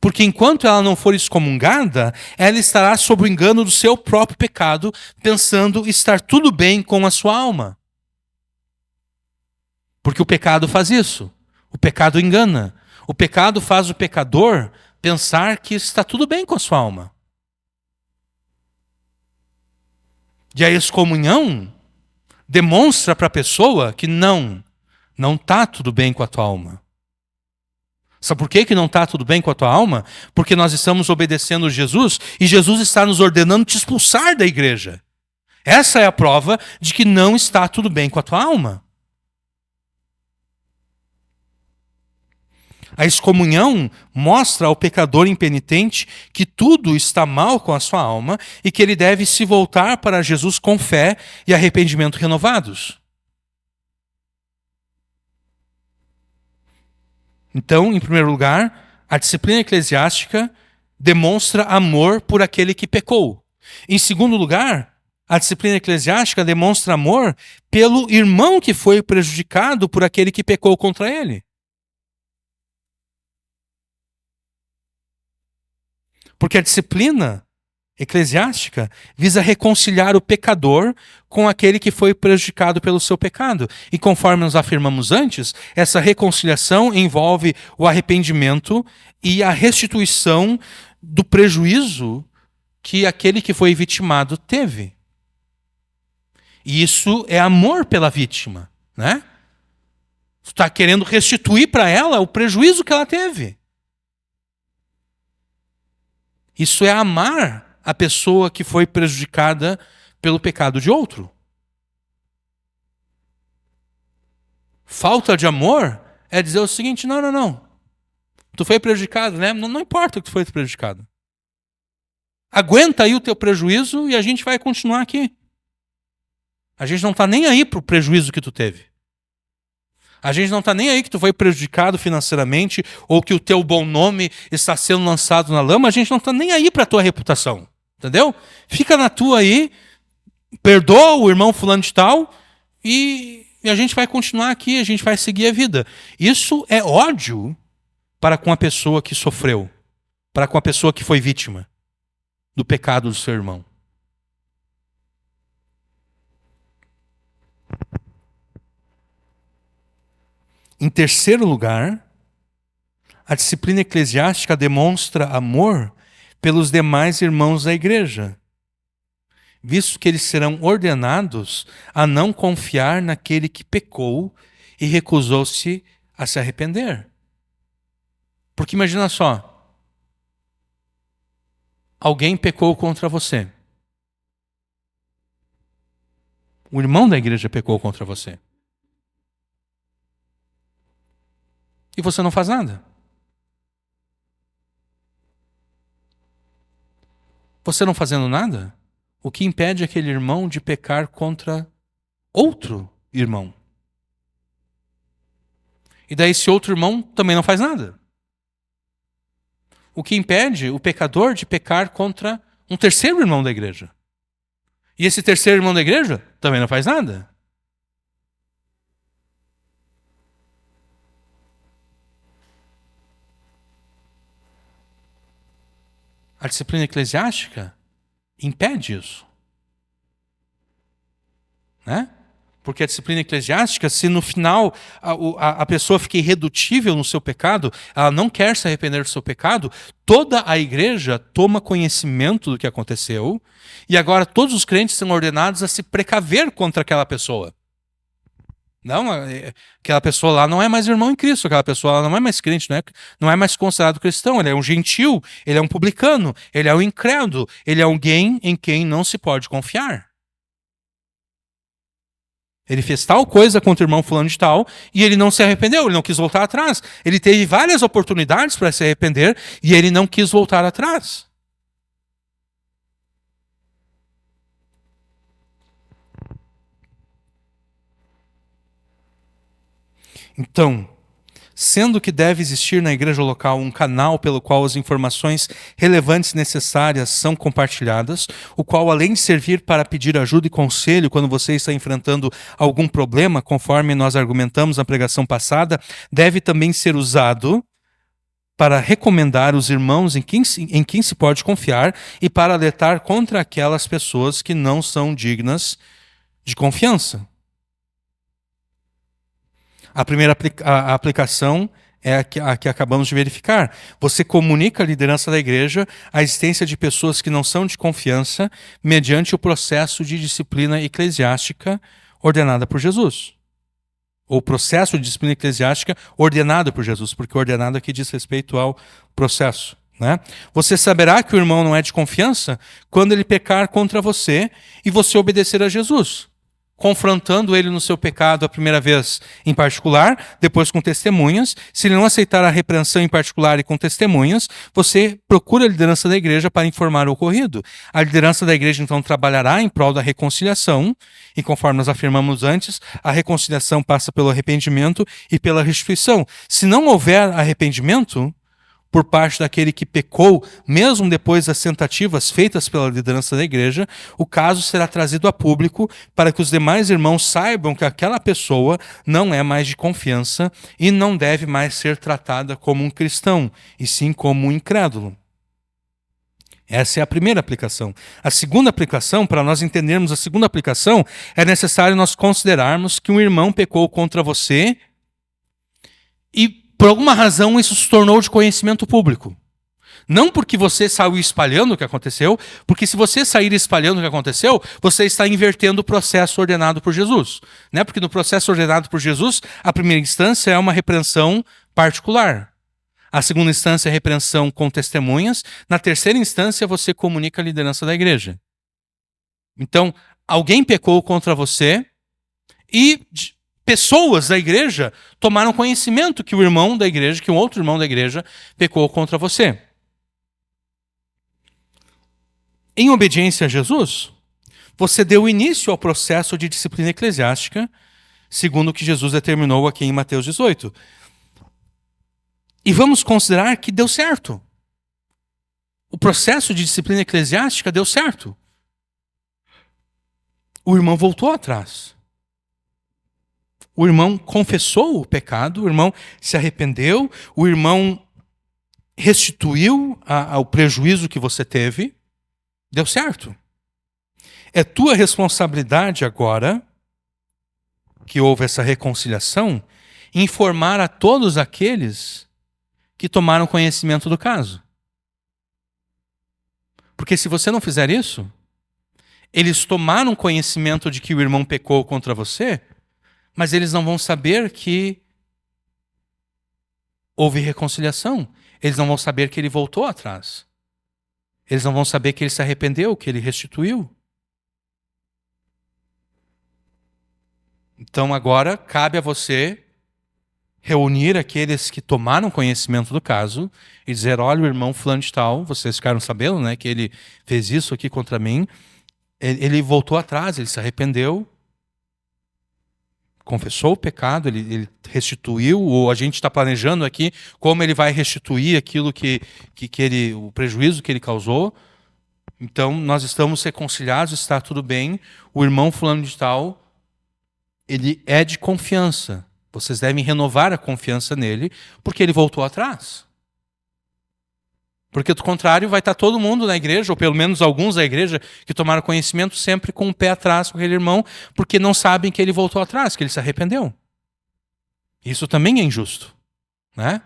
Porque enquanto ela não for excomungada, ela estará sob o engano do seu próprio pecado, pensando estar tudo bem com a sua alma. Porque o pecado faz isso. O pecado engana. O pecado faz o pecador pensar que está tudo bem com a sua alma. E a excomunhão demonstra para a pessoa que não está tudo bem com a tua alma. Sabe por que não está tudo bem com a tua alma? Porque nós estamos obedecendo Jesus e Jesus está nos ordenando te expulsar da igreja. Essa é a prova de que não está tudo bem com a tua alma. A excomunhão mostra ao pecador impenitente que tudo está mal com a sua alma e que ele deve se voltar para Jesus com fé e arrependimento renovados. Então, em primeiro lugar, a disciplina eclesiástica demonstra amor por aquele que pecou. Em segundo lugar, a disciplina eclesiástica demonstra amor pelo irmão que foi prejudicado por aquele que pecou contra ele. Porque a disciplina eclesiástica visa reconciliar o pecador com aquele que foi prejudicado pelo seu pecado. E conforme nós afirmamos antes, essa reconciliação envolve o arrependimento e a restituição do prejuízo que aquele que foi vitimado teve. E isso é amor pela vítima, né? Tu está querendo restituir para ela o prejuízo que ela teve. Isso é amar a pessoa que foi prejudicada pelo pecado de outro. Falta de amor é dizer o seguinte: não. Tu foi prejudicado, né? Não importa que tu foi prejudicado. Aguenta aí o teu prejuízo e a gente vai continuar aqui. A gente não está nem aí para o prejuízo que tu teve. A gente não está nem aí que tu foi prejudicado financeiramente ou que o teu bom nome está sendo lançado na lama. A gente não está nem aí para a tua reputação. Entendeu? Fica na tua aí, perdoa o irmão fulano de tal e a gente vai continuar aqui, a gente vai seguir a vida. Isso é ódio para com a pessoa que sofreu, para com a pessoa que foi vítima do pecado do seu irmão. Em terceiro lugar, a disciplina eclesiástica demonstra amor pelos demais irmãos da igreja, visto que eles serão ordenados a não confiar naquele que pecou e recusou-se a se arrepender. Porque imagina só, alguém pecou contra você. O irmão da igreja pecou contra você. E você não faz nada. Você não fazendo nada, o que impede aquele irmão de pecar contra outro irmão? E daí esse outro irmão também não faz nada. O que impede o pecador de pecar contra um terceiro irmão da igreja? E esse terceiro irmão da igreja também não faz nada. A disciplina eclesiástica impede isso. Né? Porque a disciplina eclesiástica, se no final a pessoa fica irredutível no seu pecado, ela não quer se arrepender do seu pecado, toda a igreja toma conhecimento do que aconteceu e agora todos os crentes são ordenados a se precaver contra aquela pessoa. Não, aquela pessoa lá não é mais irmão em Cristo, aquela pessoa lá não é mais crente, não é mais considerado cristão, ele é um gentil, ele é um publicano, ele é um incrédulo, ele é alguém em quem não se pode confiar. Ele fez tal coisa contra o irmão fulano de tal e ele não se arrependeu, ele não quis voltar atrás. Ele teve várias oportunidades para se arrepender e ele não quis voltar atrás. Então, sendo que deve existir na igreja local um canal pelo qual as informações relevantes necessárias são compartilhadas, o qual, além de servir para pedir ajuda e conselho quando você está enfrentando algum problema, conforme nós argumentamos na pregação passada, deve também ser usado para recomendar os irmãos em quem se pode confiar e para alertar contra aquelas pessoas que não são dignas de confiança. A primeira aplicação é a que acabamos de verificar. Você comunica à liderança da igreja a existência de pessoas que não são de confiança mediante o processo de disciplina eclesiástica ordenada por Jesus. Ou processo de disciplina eclesiástica ordenado por Jesus, porque ordenado aqui diz respeito ao processo. Né? Você saberá que o irmão não é de confiança quando ele pecar contra você e você obedecer a Jesus, confrontando ele no seu pecado a primeira vez em particular, depois com testemunhas. Se ele não aceitar a repreensão em particular e com testemunhas, você procura a liderança da igreja para informar o ocorrido. A liderança da igreja então trabalhará em prol da reconciliação, e conforme nós afirmamos antes, a reconciliação passa pelo arrependimento e pela restituição. Se não houver arrependimento por parte daquele que pecou, mesmo depois das tentativas feitas pela liderança da igreja, o caso será trazido a público para que os demais irmãos saibam que aquela pessoa não é mais de confiança e não deve mais ser tratada como um cristão, e sim como um incrédulo. Essa é a primeira aplicação. A segunda aplicação, para nós entendermos a segunda aplicação, é necessário nós considerarmos que um irmão pecou contra você e por alguma razão isso se tornou de conhecimento público. Não porque você saiu espalhando o que aconteceu, porque se você sair espalhando o que aconteceu, você está invertendo o processo ordenado por Jesus. Né? Porque no processo ordenado por Jesus, a primeira instância é uma repreensão particular. A segunda instância é repreensão com testemunhas. Na terceira instância, você comunica a liderança da igreja. Então, alguém pecou contra você e pessoas da igreja tomaram conhecimento que o irmão da igreja, que um outro irmão da igreja pecou contra você. Em obediência a Jesus, você deu início ao processo de disciplina eclesiástica, segundo o que Jesus determinou aqui em Mateus 18. E vamos considerar que deu certo. O processo de disciplina eclesiástica deu certo. O irmão voltou atrás. O irmão confessou o pecado, o irmão se arrependeu, o irmão restituiu ao prejuízo que você teve. Deu certo. É tua responsabilidade agora, que houve essa reconciliação, informar a todos aqueles que tomaram conhecimento do caso. Porque se você não fizer isso, eles tomaram conhecimento de que o irmão pecou contra você, mas eles não vão saber que houve reconciliação. Eles não vão saber que ele voltou atrás. Eles não vão saber que ele se arrependeu, que ele restituiu. Então agora cabe a você reunir aqueles que tomaram conhecimento do caso e dizer: olha, o irmão fulano de tal, vocês ficaram sabendo, né, que ele fez isso aqui contra mim. Ele voltou atrás, ele se arrependeu, confessou o pecado, ele restituiu, ou a gente está planejando aqui como ele vai restituir aquilo o prejuízo que ele causou. Então, nós estamos reconciliados, está tudo bem. O irmão fulano de tal, ele é de confiança. Vocês devem renovar a confiança nele, porque ele voltou atrás. Porque, do contrário, vai estar todo mundo na igreja, ou pelo menos alguns da igreja, que tomaram conhecimento sempre com o pé atrás com aquele irmão, porque não sabem que ele voltou atrás, que ele se arrependeu. Isso também é injusto, né?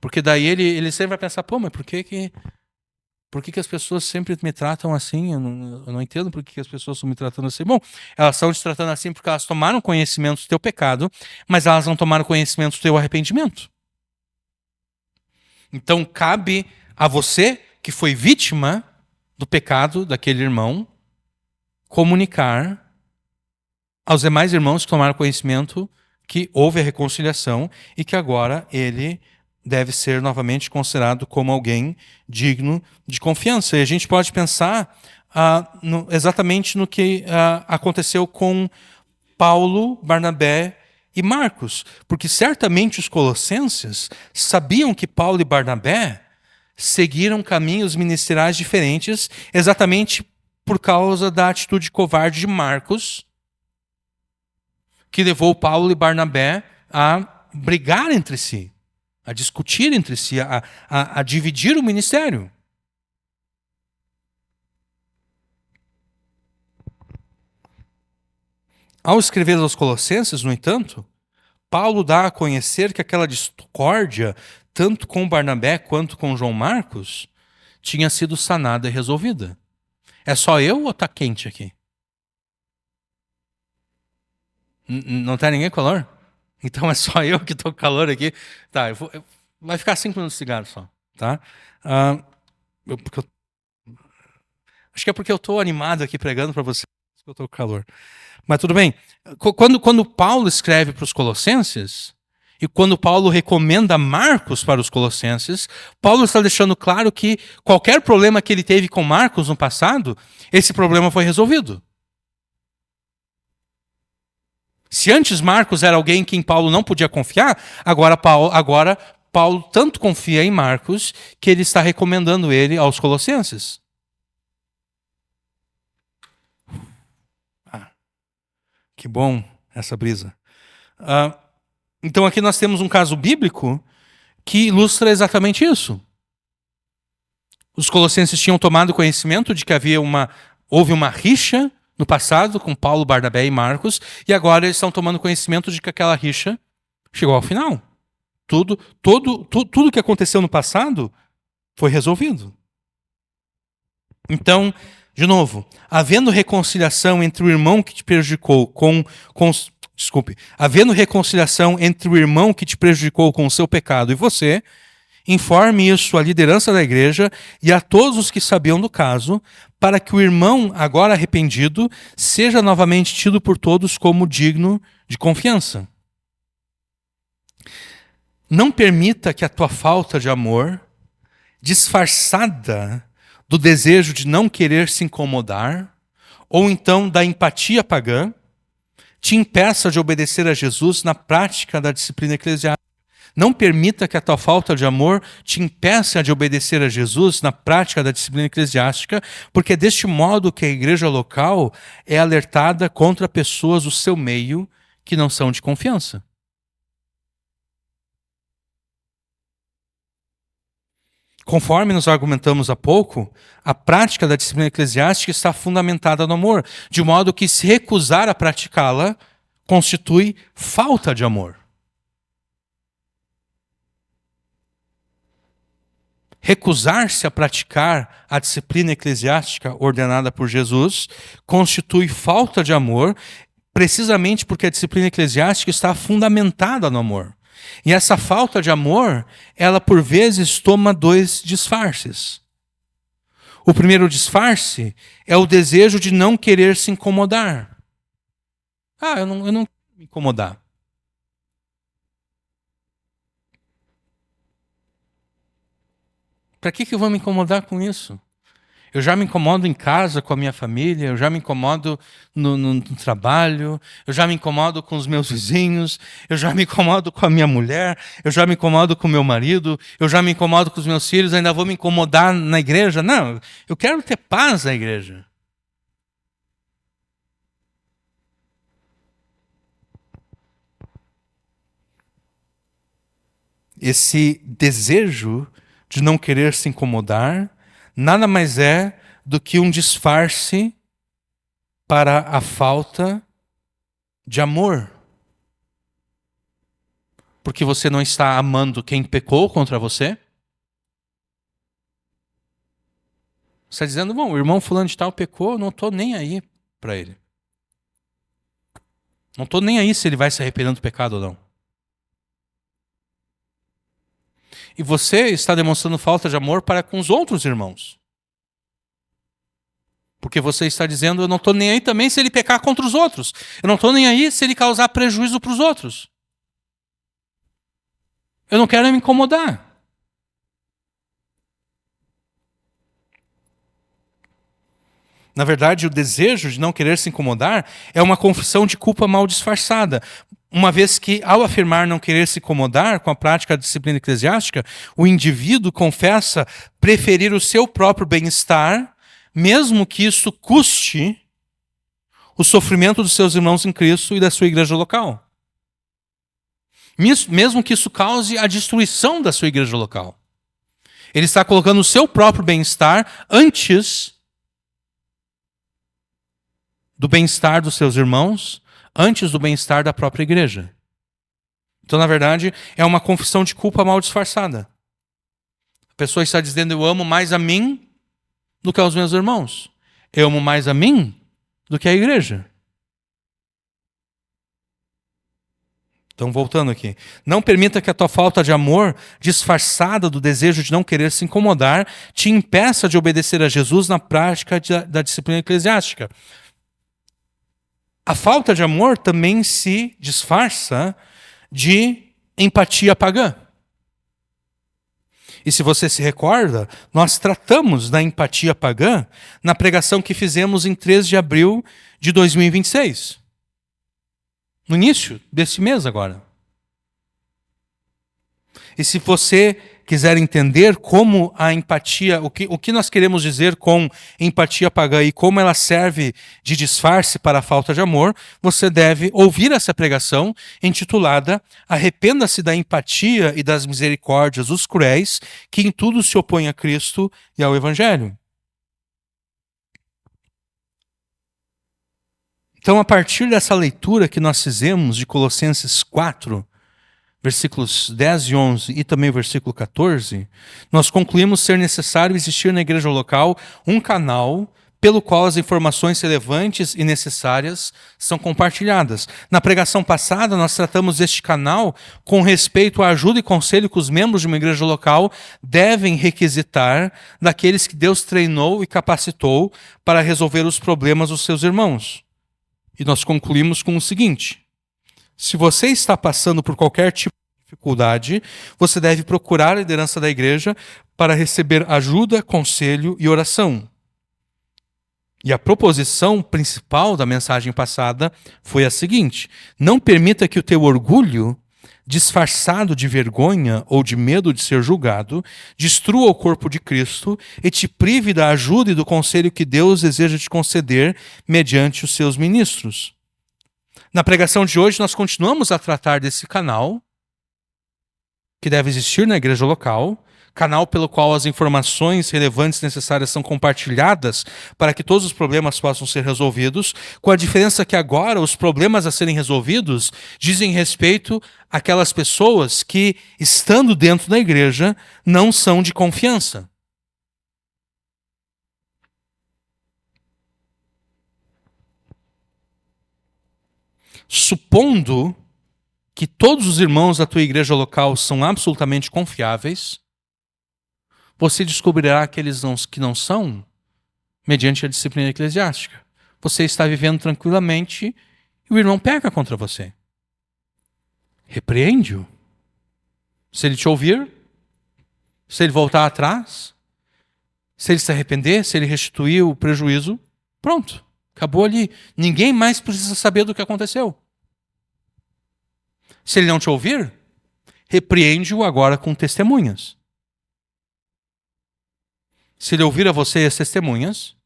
Porque daí ele sempre vai pensar, pô, mas por que as pessoas sempre me tratam assim? Eu não entendo por que as pessoas estão me tratando assim. Bom, elas estão te tratando assim porque elas tomaram conhecimento do teu pecado, mas elas não tomaram conhecimento do teu arrependimento. Então, cabe a você, que foi vítima do pecado daquele irmão, comunicar aos demais irmãos que tomaram conhecimento que houve a reconciliação e que agora ele deve ser novamente considerado como alguém digno de confiança. E a gente pode pensar exatamente no que aconteceu com Paulo, Barnabé e Marcos, porque certamente os colossenses sabiam que Paulo e Barnabé seguiram caminhos ministeriais diferentes exatamente por causa da atitude covarde de Marcos, que levou Paulo e Barnabé a brigar entre si, a discutir entre si, a dividir o ministério. Ao escrever aos Colossenses, no entanto, Paulo dá a conhecer que aquela discórdia, tanto com Barnabé quanto com João Marcos, tinha sido sanada e resolvida. É só eu ou está quente aqui? Não está ninguém com calor? Então é só eu que estou com calor aqui. Tá, vai ficar 5 minutos de cigarro só, tá? Ah, acho que é porque eu estou animado aqui pregando para vocês que eu estou com calor. Mas tudo bem. Quando Paulo escreve para os Colossenses, e quando Paulo recomenda Marcos para os Colossenses, Paulo está deixando claro que qualquer problema que ele teve com Marcos no passado, esse problema foi resolvido. Se antes Marcos era alguém em quem Paulo não podia confiar, agora Paulo tanto confia em Marcos que ele está recomendando ele aos Colossenses. Que bom essa brisa. Então aqui nós temos um caso bíblico que ilustra exatamente isso. Os colossenses tinham tomado conhecimento de que houve uma rixa no passado com Paulo, Barnabé e Marcos, e agora eles estão tomando conhecimento de que aquela rixa chegou ao final. Tudo que aconteceu no passado foi resolvido. Então, de novo, havendo reconciliação entre o irmão que te prejudicou havendo reconciliação entre o irmão que te prejudicou com o seu pecado e você, informe isso à liderança da igreja e a todos os que sabiam do caso, para que o irmão, agora arrependido, seja novamente tido por todos como digno de confiança. Não permita que a tua falta de amor, disfarçada do desejo de não querer se incomodar, ou então da empatia pagã, te impeça de obedecer a Jesus na prática da disciplina eclesiástica. Não permita que a tua falta de amor te impeça de obedecer a Jesus na prática da disciplina eclesiástica, porque é deste modo que a igreja local é alertada contra pessoas do seu meio que não são de confiança. Conforme nos argumentamos há pouco, a prática da disciplina eclesiástica está fundamentada no amor, de modo que se recusar a praticá-la constitui falta de amor. Recusar-se a praticar a disciplina eclesiástica ordenada por Jesus constitui falta de amor, precisamente porque a disciplina eclesiástica está fundamentada no amor. E essa falta de amor, ela por vezes toma 2 disfarces. O primeiro disfarce é o desejo de não querer se incomodar. Eu não quero me incomodar. Para que eu vou me incomodar com isso? Eu já me incomodo em casa com a minha família, eu já me incomodo no trabalho, eu já me incomodo com os meus vizinhos, eu já me incomodo com a minha mulher, eu já me incomodo com o meu marido, eu já me incomodo com os meus filhos, ainda vou me incomodar na igreja? Não, eu quero ter paz na igreja. Esse desejo de não querer se incomodar, nada mais é do que um disfarce para a falta de amor. Porque você não está amando quem pecou contra você. Você está dizendo, bom, o irmão fulano de tal pecou, eu não estou nem aí para ele. Não estou nem aí se ele vai se arrepender do pecado ou não. E você está demonstrando falta de amor para com os outros irmãos. Porque você está dizendo, eu não estou nem aí também se ele pecar contra os outros. Eu não estou nem aí se ele causar prejuízo para os outros. Eu não quero me incomodar. Na verdade, o desejo de não querer se incomodar é uma confissão de culpa mal disfarçada. Uma vez que, ao afirmar não querer se incomodar com a prática da disciplina eclesiástica, o indivíduo confessa preferir o seu próprio bem-estar, mesmo que isso custe o sofrimento dos seus irmãos em Cristo e da sua igreja local. Mesmo que isso cause a destruição da sua igreja local. Ele está colocando o seu próprio bem-estar antes do bem-estar dos seus irmãos, antes do bem-estar da própria igreja. Então, na verdade, é uma confissão de culpa mal disfarçada. A pessoa está dizendo, eu amo mais a mim do que aos meus irmãos. Eu amo mais a mim do que a igreja. Então, voltando aqui. Não permita que a tua falta de amor, disfarçada do desejo de não querer se incomodar, te impeça de obedecer a Jesus na prática da disciplina eclesiástica. A falta de amor também se disfarça de empatia pagã. E se você se recorda, nós tratamos da empatia pagã na pregação que fizemos em 3 de abril de 2026. No início desse mês agora. E se você quiser entender como a empatia, o que nós queremos dizer com empatia pagã e como ela serve de disfarce para a falta de amor, você deve ouvir essa pregação intitulada Arrependa-se da empatia e das misericórdias dos cruéis, que em tudo se opõem a Cristo e ao Evangelho. Então, a partir dessa leitura que nós fizemos de Colossenses 4, versículos 10 e 11 e também o versículo 14, nós concluímos ser necessário existir na igreja local um canal pelo qual as informações relevantes e necessárias são compartilhadas. Na pregação passada, nós tratamos este canal com respeito à ajuda e conselho que os membros de uma igreja local devem requisitar daqueles que Deus treinou e capacitou para resolver os problemas dos seus irmãos. E nós concluímos com o seguinte: se você está passando por qualquer tipo de dificuldade, você deve procurar a liderança da igreja para receber ajuda, conselho e oração. E a proposição principal da mensagem passada foi a seguinte: não permita que o teu orgulho, disfarçado de vergonha ou de medo de ser julgado, destrua o corpo de Cristo e te prive da ajuda e do conselho que Deus deseja te conceder mediante os seus ministros. Na pregação de hoje, nós continuamos a tratar desse canal que deve existir na igreja local, canal pelo qual as informações relevantes necessárias são compartilhadas para que todos os problemas possam ser resolvidos, com a diferença que agora os problemas a serem resolvidos dizem respeito àquelas pessoas que, estando dentro da igreja, não são de confiança. Supondo que todos os irmãos da tua igreja local são absolutamente confiáveis, você descobrirá aqueles que não são mediante a disciplina eclesiástica. Você está vivendo tranquilamente e o irmão peca contra você. Repreende-o. Se ele te ouvir, se ele voltar atrás, se ele se arrepender, se ele restituir o prejuízo, pronto, acabou ali. Ninguém mais precisa saber do que aconteceu. Se ele não te ouvir, repreende-o agora com testemunhas. Se ele ouvir a você as testemunhas,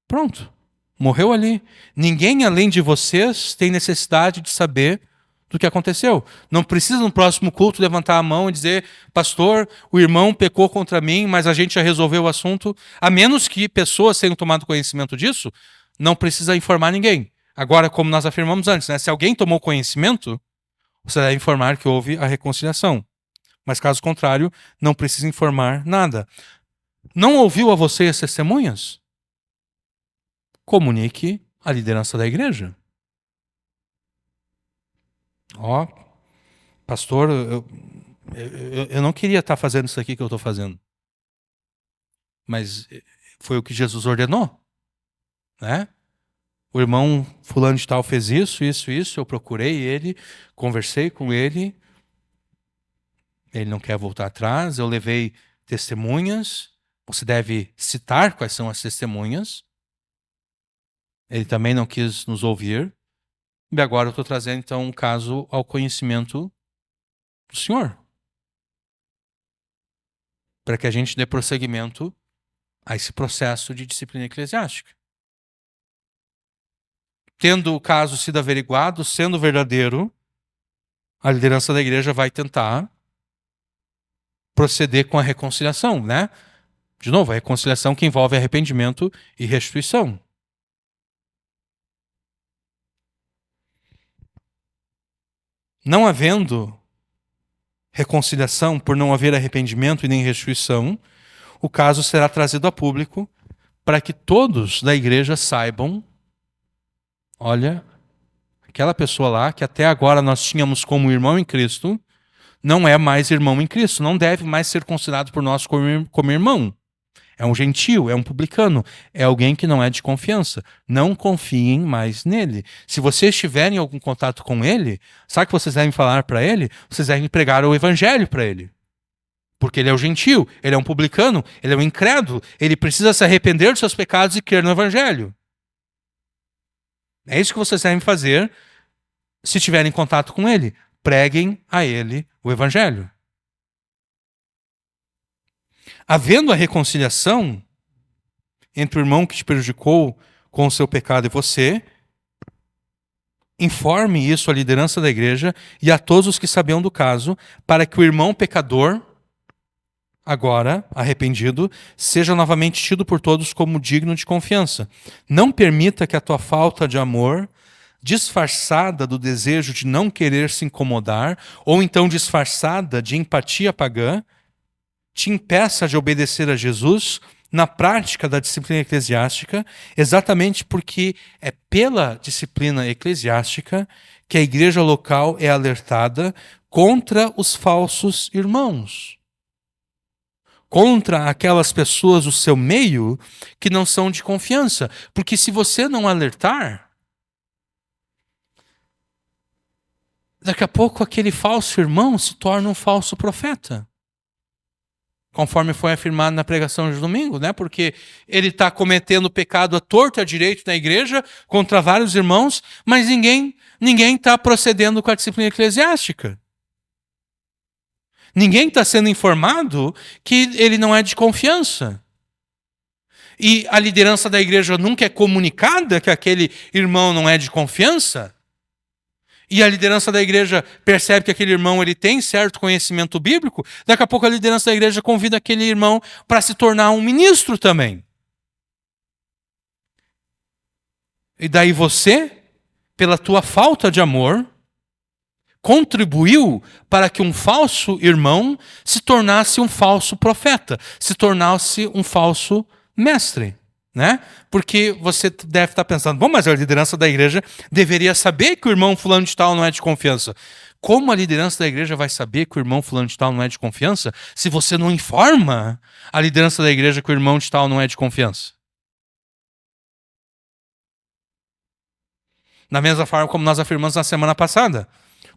pronto, morreu ali. Ninguém além de vocês tem necessidade de saber do que aconteceu. Não precisa no próximo culto levantar a mão e dizer: pastor, o irmão pecou contra mim, mas a gente já resolveu o assunto. A menos que pessoas tenham tomado conhecimento disso, não precisa informar ninguém. Agora, como nós afirmamos antes, né, se alguém tomou conhecimento, você deve informar que houve a reconciliação. Mas caso contrário, não precisa informar nada. Não ouviu a você as testemunhas? Comunique à liderança da igreja. Ó, pastor, eu não queria estar fazendo isso aqui que eu estou fazendo. Mas foi o que Jesus ordenou, né? O irmão fulano de tal fez isso, eu procurei ele, conversei com ele não quer voltar atrás, eu levei testemunhas, você deve citar quais são as testemunhas. Ele também não quis nos ouvir, e agora eu estou trazendo então um caso ao conhecimento do Senhor, para que a gente dê prosseguimento a esse processo de disciplina eclesiástica. Tendo o caso sido averiguado, sendo verdadeiro, a liderança da igreja vai tentar proceder com a reconciliação, né? De novo, a reconciliação que envolve arrependimento e restituição. Não havendo reconciliação, por não haver arrependimento e nem restituição, o caso será trazido a público para que todos da igreja saibam: olha, aquela pessoa lá que até agora nós tínhamos como irmão em Cristo, não é mais irmão em Cristo, não deve mais ser considerado por nós como irmão. É um gentio, é um publicano, é alguém que não é de confiança. Não confiem mais nele. Se vocês tiverem algum contato com ele, sabe o que vocês devem falar para ele? Vocês devem pregar o evangelho para ele. Porque ele é o gentio, ele é um publicano, ele é um incrédulo, ele precisa se arrepender dos seus pecados e crer no evangelho. É isso que vocês devem fazer se tiverem contato com ele. Preguem a ele o evangelho. Havendo a reconciliação entre o irmão que te prejudicou com o seu pecado e você, informe isso à liderança da igreja e a todos os que sabiam do caso, para que o irmão pecador, agora arrependido, seja novamente tido por todos como digno de confiança. Não permita que a tua falta de amor, disfarçada do desejo de não querer se incomodar, ou então disfarçada de empatia pagã, te impeça de obedecer a Jesus na prática da disciplina eclesiástica, exatamente porque é pela disciplina eclesiástica que a igreja local é alertada contra os falsos irmãos, contra aquelas pessoas do seu meio que não são de confiança. Porque se você não alertar, daqui a pouco aquele falso irmão se torna um falso profeta. Conforme foi afirmado na pregação de domingo, né? Porque ele está cometendo pecado à torto e à direito na igreja contra vários irmãos, mas ninguém está procedendo com a disciplina eclesiástica. Ninguém está sendo informado que ele não é de confiança. E a liderança da igreja nunca é comunicada que aquele irmão não é de confiança. E a liderança da igreja percebe que aquele irmão ele tem certo conhecimento bíblico, daqui a pouco a liderança da igreja convida aquele irmão para se tornar um ministro também. E daí você, pela tua falta de amor, contribuiu para que um falso irmão se tornasse um falso profeta, se tornasse um falso mestre. Né? Porque você deve estar pensando: bom, mas a liderança da igreja deveria saber que o irmão fulano de tal não é de confiança. Como a liderança da igreja vai saber que o irmão fulano de tal não é de confiança se você não informa a liderança da igreja que o irmão de tal não é de confiança? Da mesma forma como nós afirmamos na semana passada.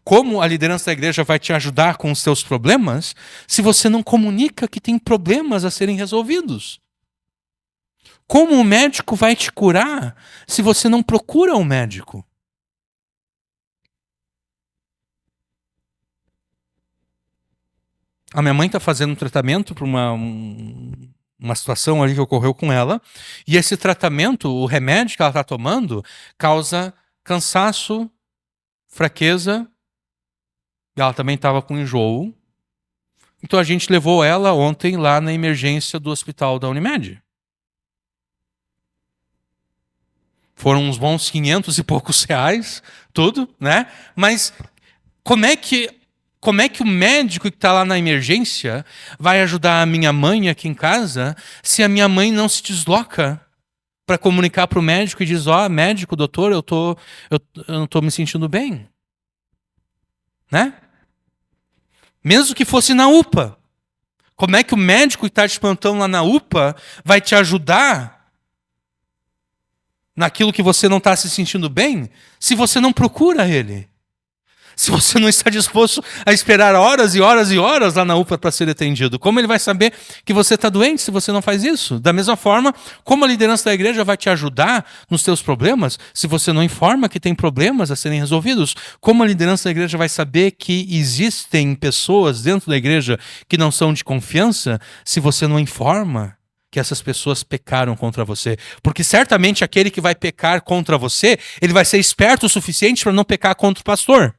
Como a liderança da igreja vai te ajudar com os seus problemas se você não comunica que tem problemas a serem resolvidos? Como o médico vai te curar se você não procura um médico? A minha mãe está fazendo um tratamento para uma situação ali que ocorreu com ela, e esse tratamento, o remédio que ela está tomando, causa cansaço, fraqueza E ela também estava com enjoo. Então a gente levou ela ontem lá na emergência do hospital da Unimed. Foram uns bons 500 e poucos reais, tudo, né? Mas como é que o médico que está lá na emergência vai ajudar a minha mãe aqui em casa se a minha mãe não se desloca para comunicar para o médico e diz, médico, doutor, eu não estou me sentindo bem? Né? Mesmo que fosse na UPA. Como é que o médico que está de plantão lá na UPA vai te ajudar naquilo que você não está se sentindo bem se você não procura ele? Se você não está disposto a esperar horas e horas e horas lá na UPA para ser atendido, como ele vai saber que você está doente se você não faz isso? Da mesma forma, como a liderança da igreja vai te ajudar nos seus problemas se você não informa que tem problemas a serem resolvidos? Como a liderança da igreja vai saber que existem pessoas dentro da igreja que não são de confiança se você não informa que essas pessoas pecaram contra você? Porque certamente aquele que vai pecar contra você, ele vai ser esperto o suficiente para não pecar contra o pastor.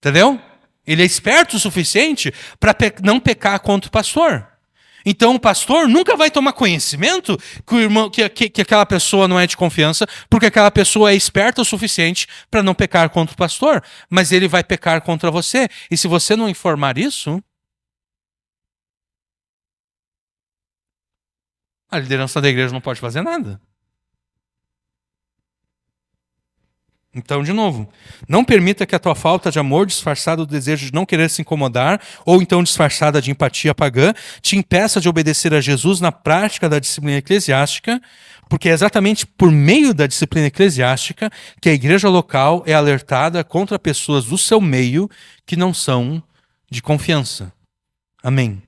Entendeu? Ele é esperto o suficiente para não pecar contra o pastor. Então o pastor nunca vai tomar conhecimento que, o irmão, que aquela pessoa não é de confiança, porque aquela pessoa é esperta o suficiente para não pecar contra o pastor. Mas ele vai pecar contra você. E se você não informar isso, a liderança da igreja não pode fazer nada. Então, de novo, não permita que a tua falta de amor, disfarçada do desejo de não querer se incomodar, ou então disfarçada de empatia pagã, te impeça de obedecer a Jesus na prática da disciplina eclesiástica, porque é exatamente por meio da disciplina eclesiástica que a igreja local é alertada contra pessoas do seu meio que não são de confiança. Amém.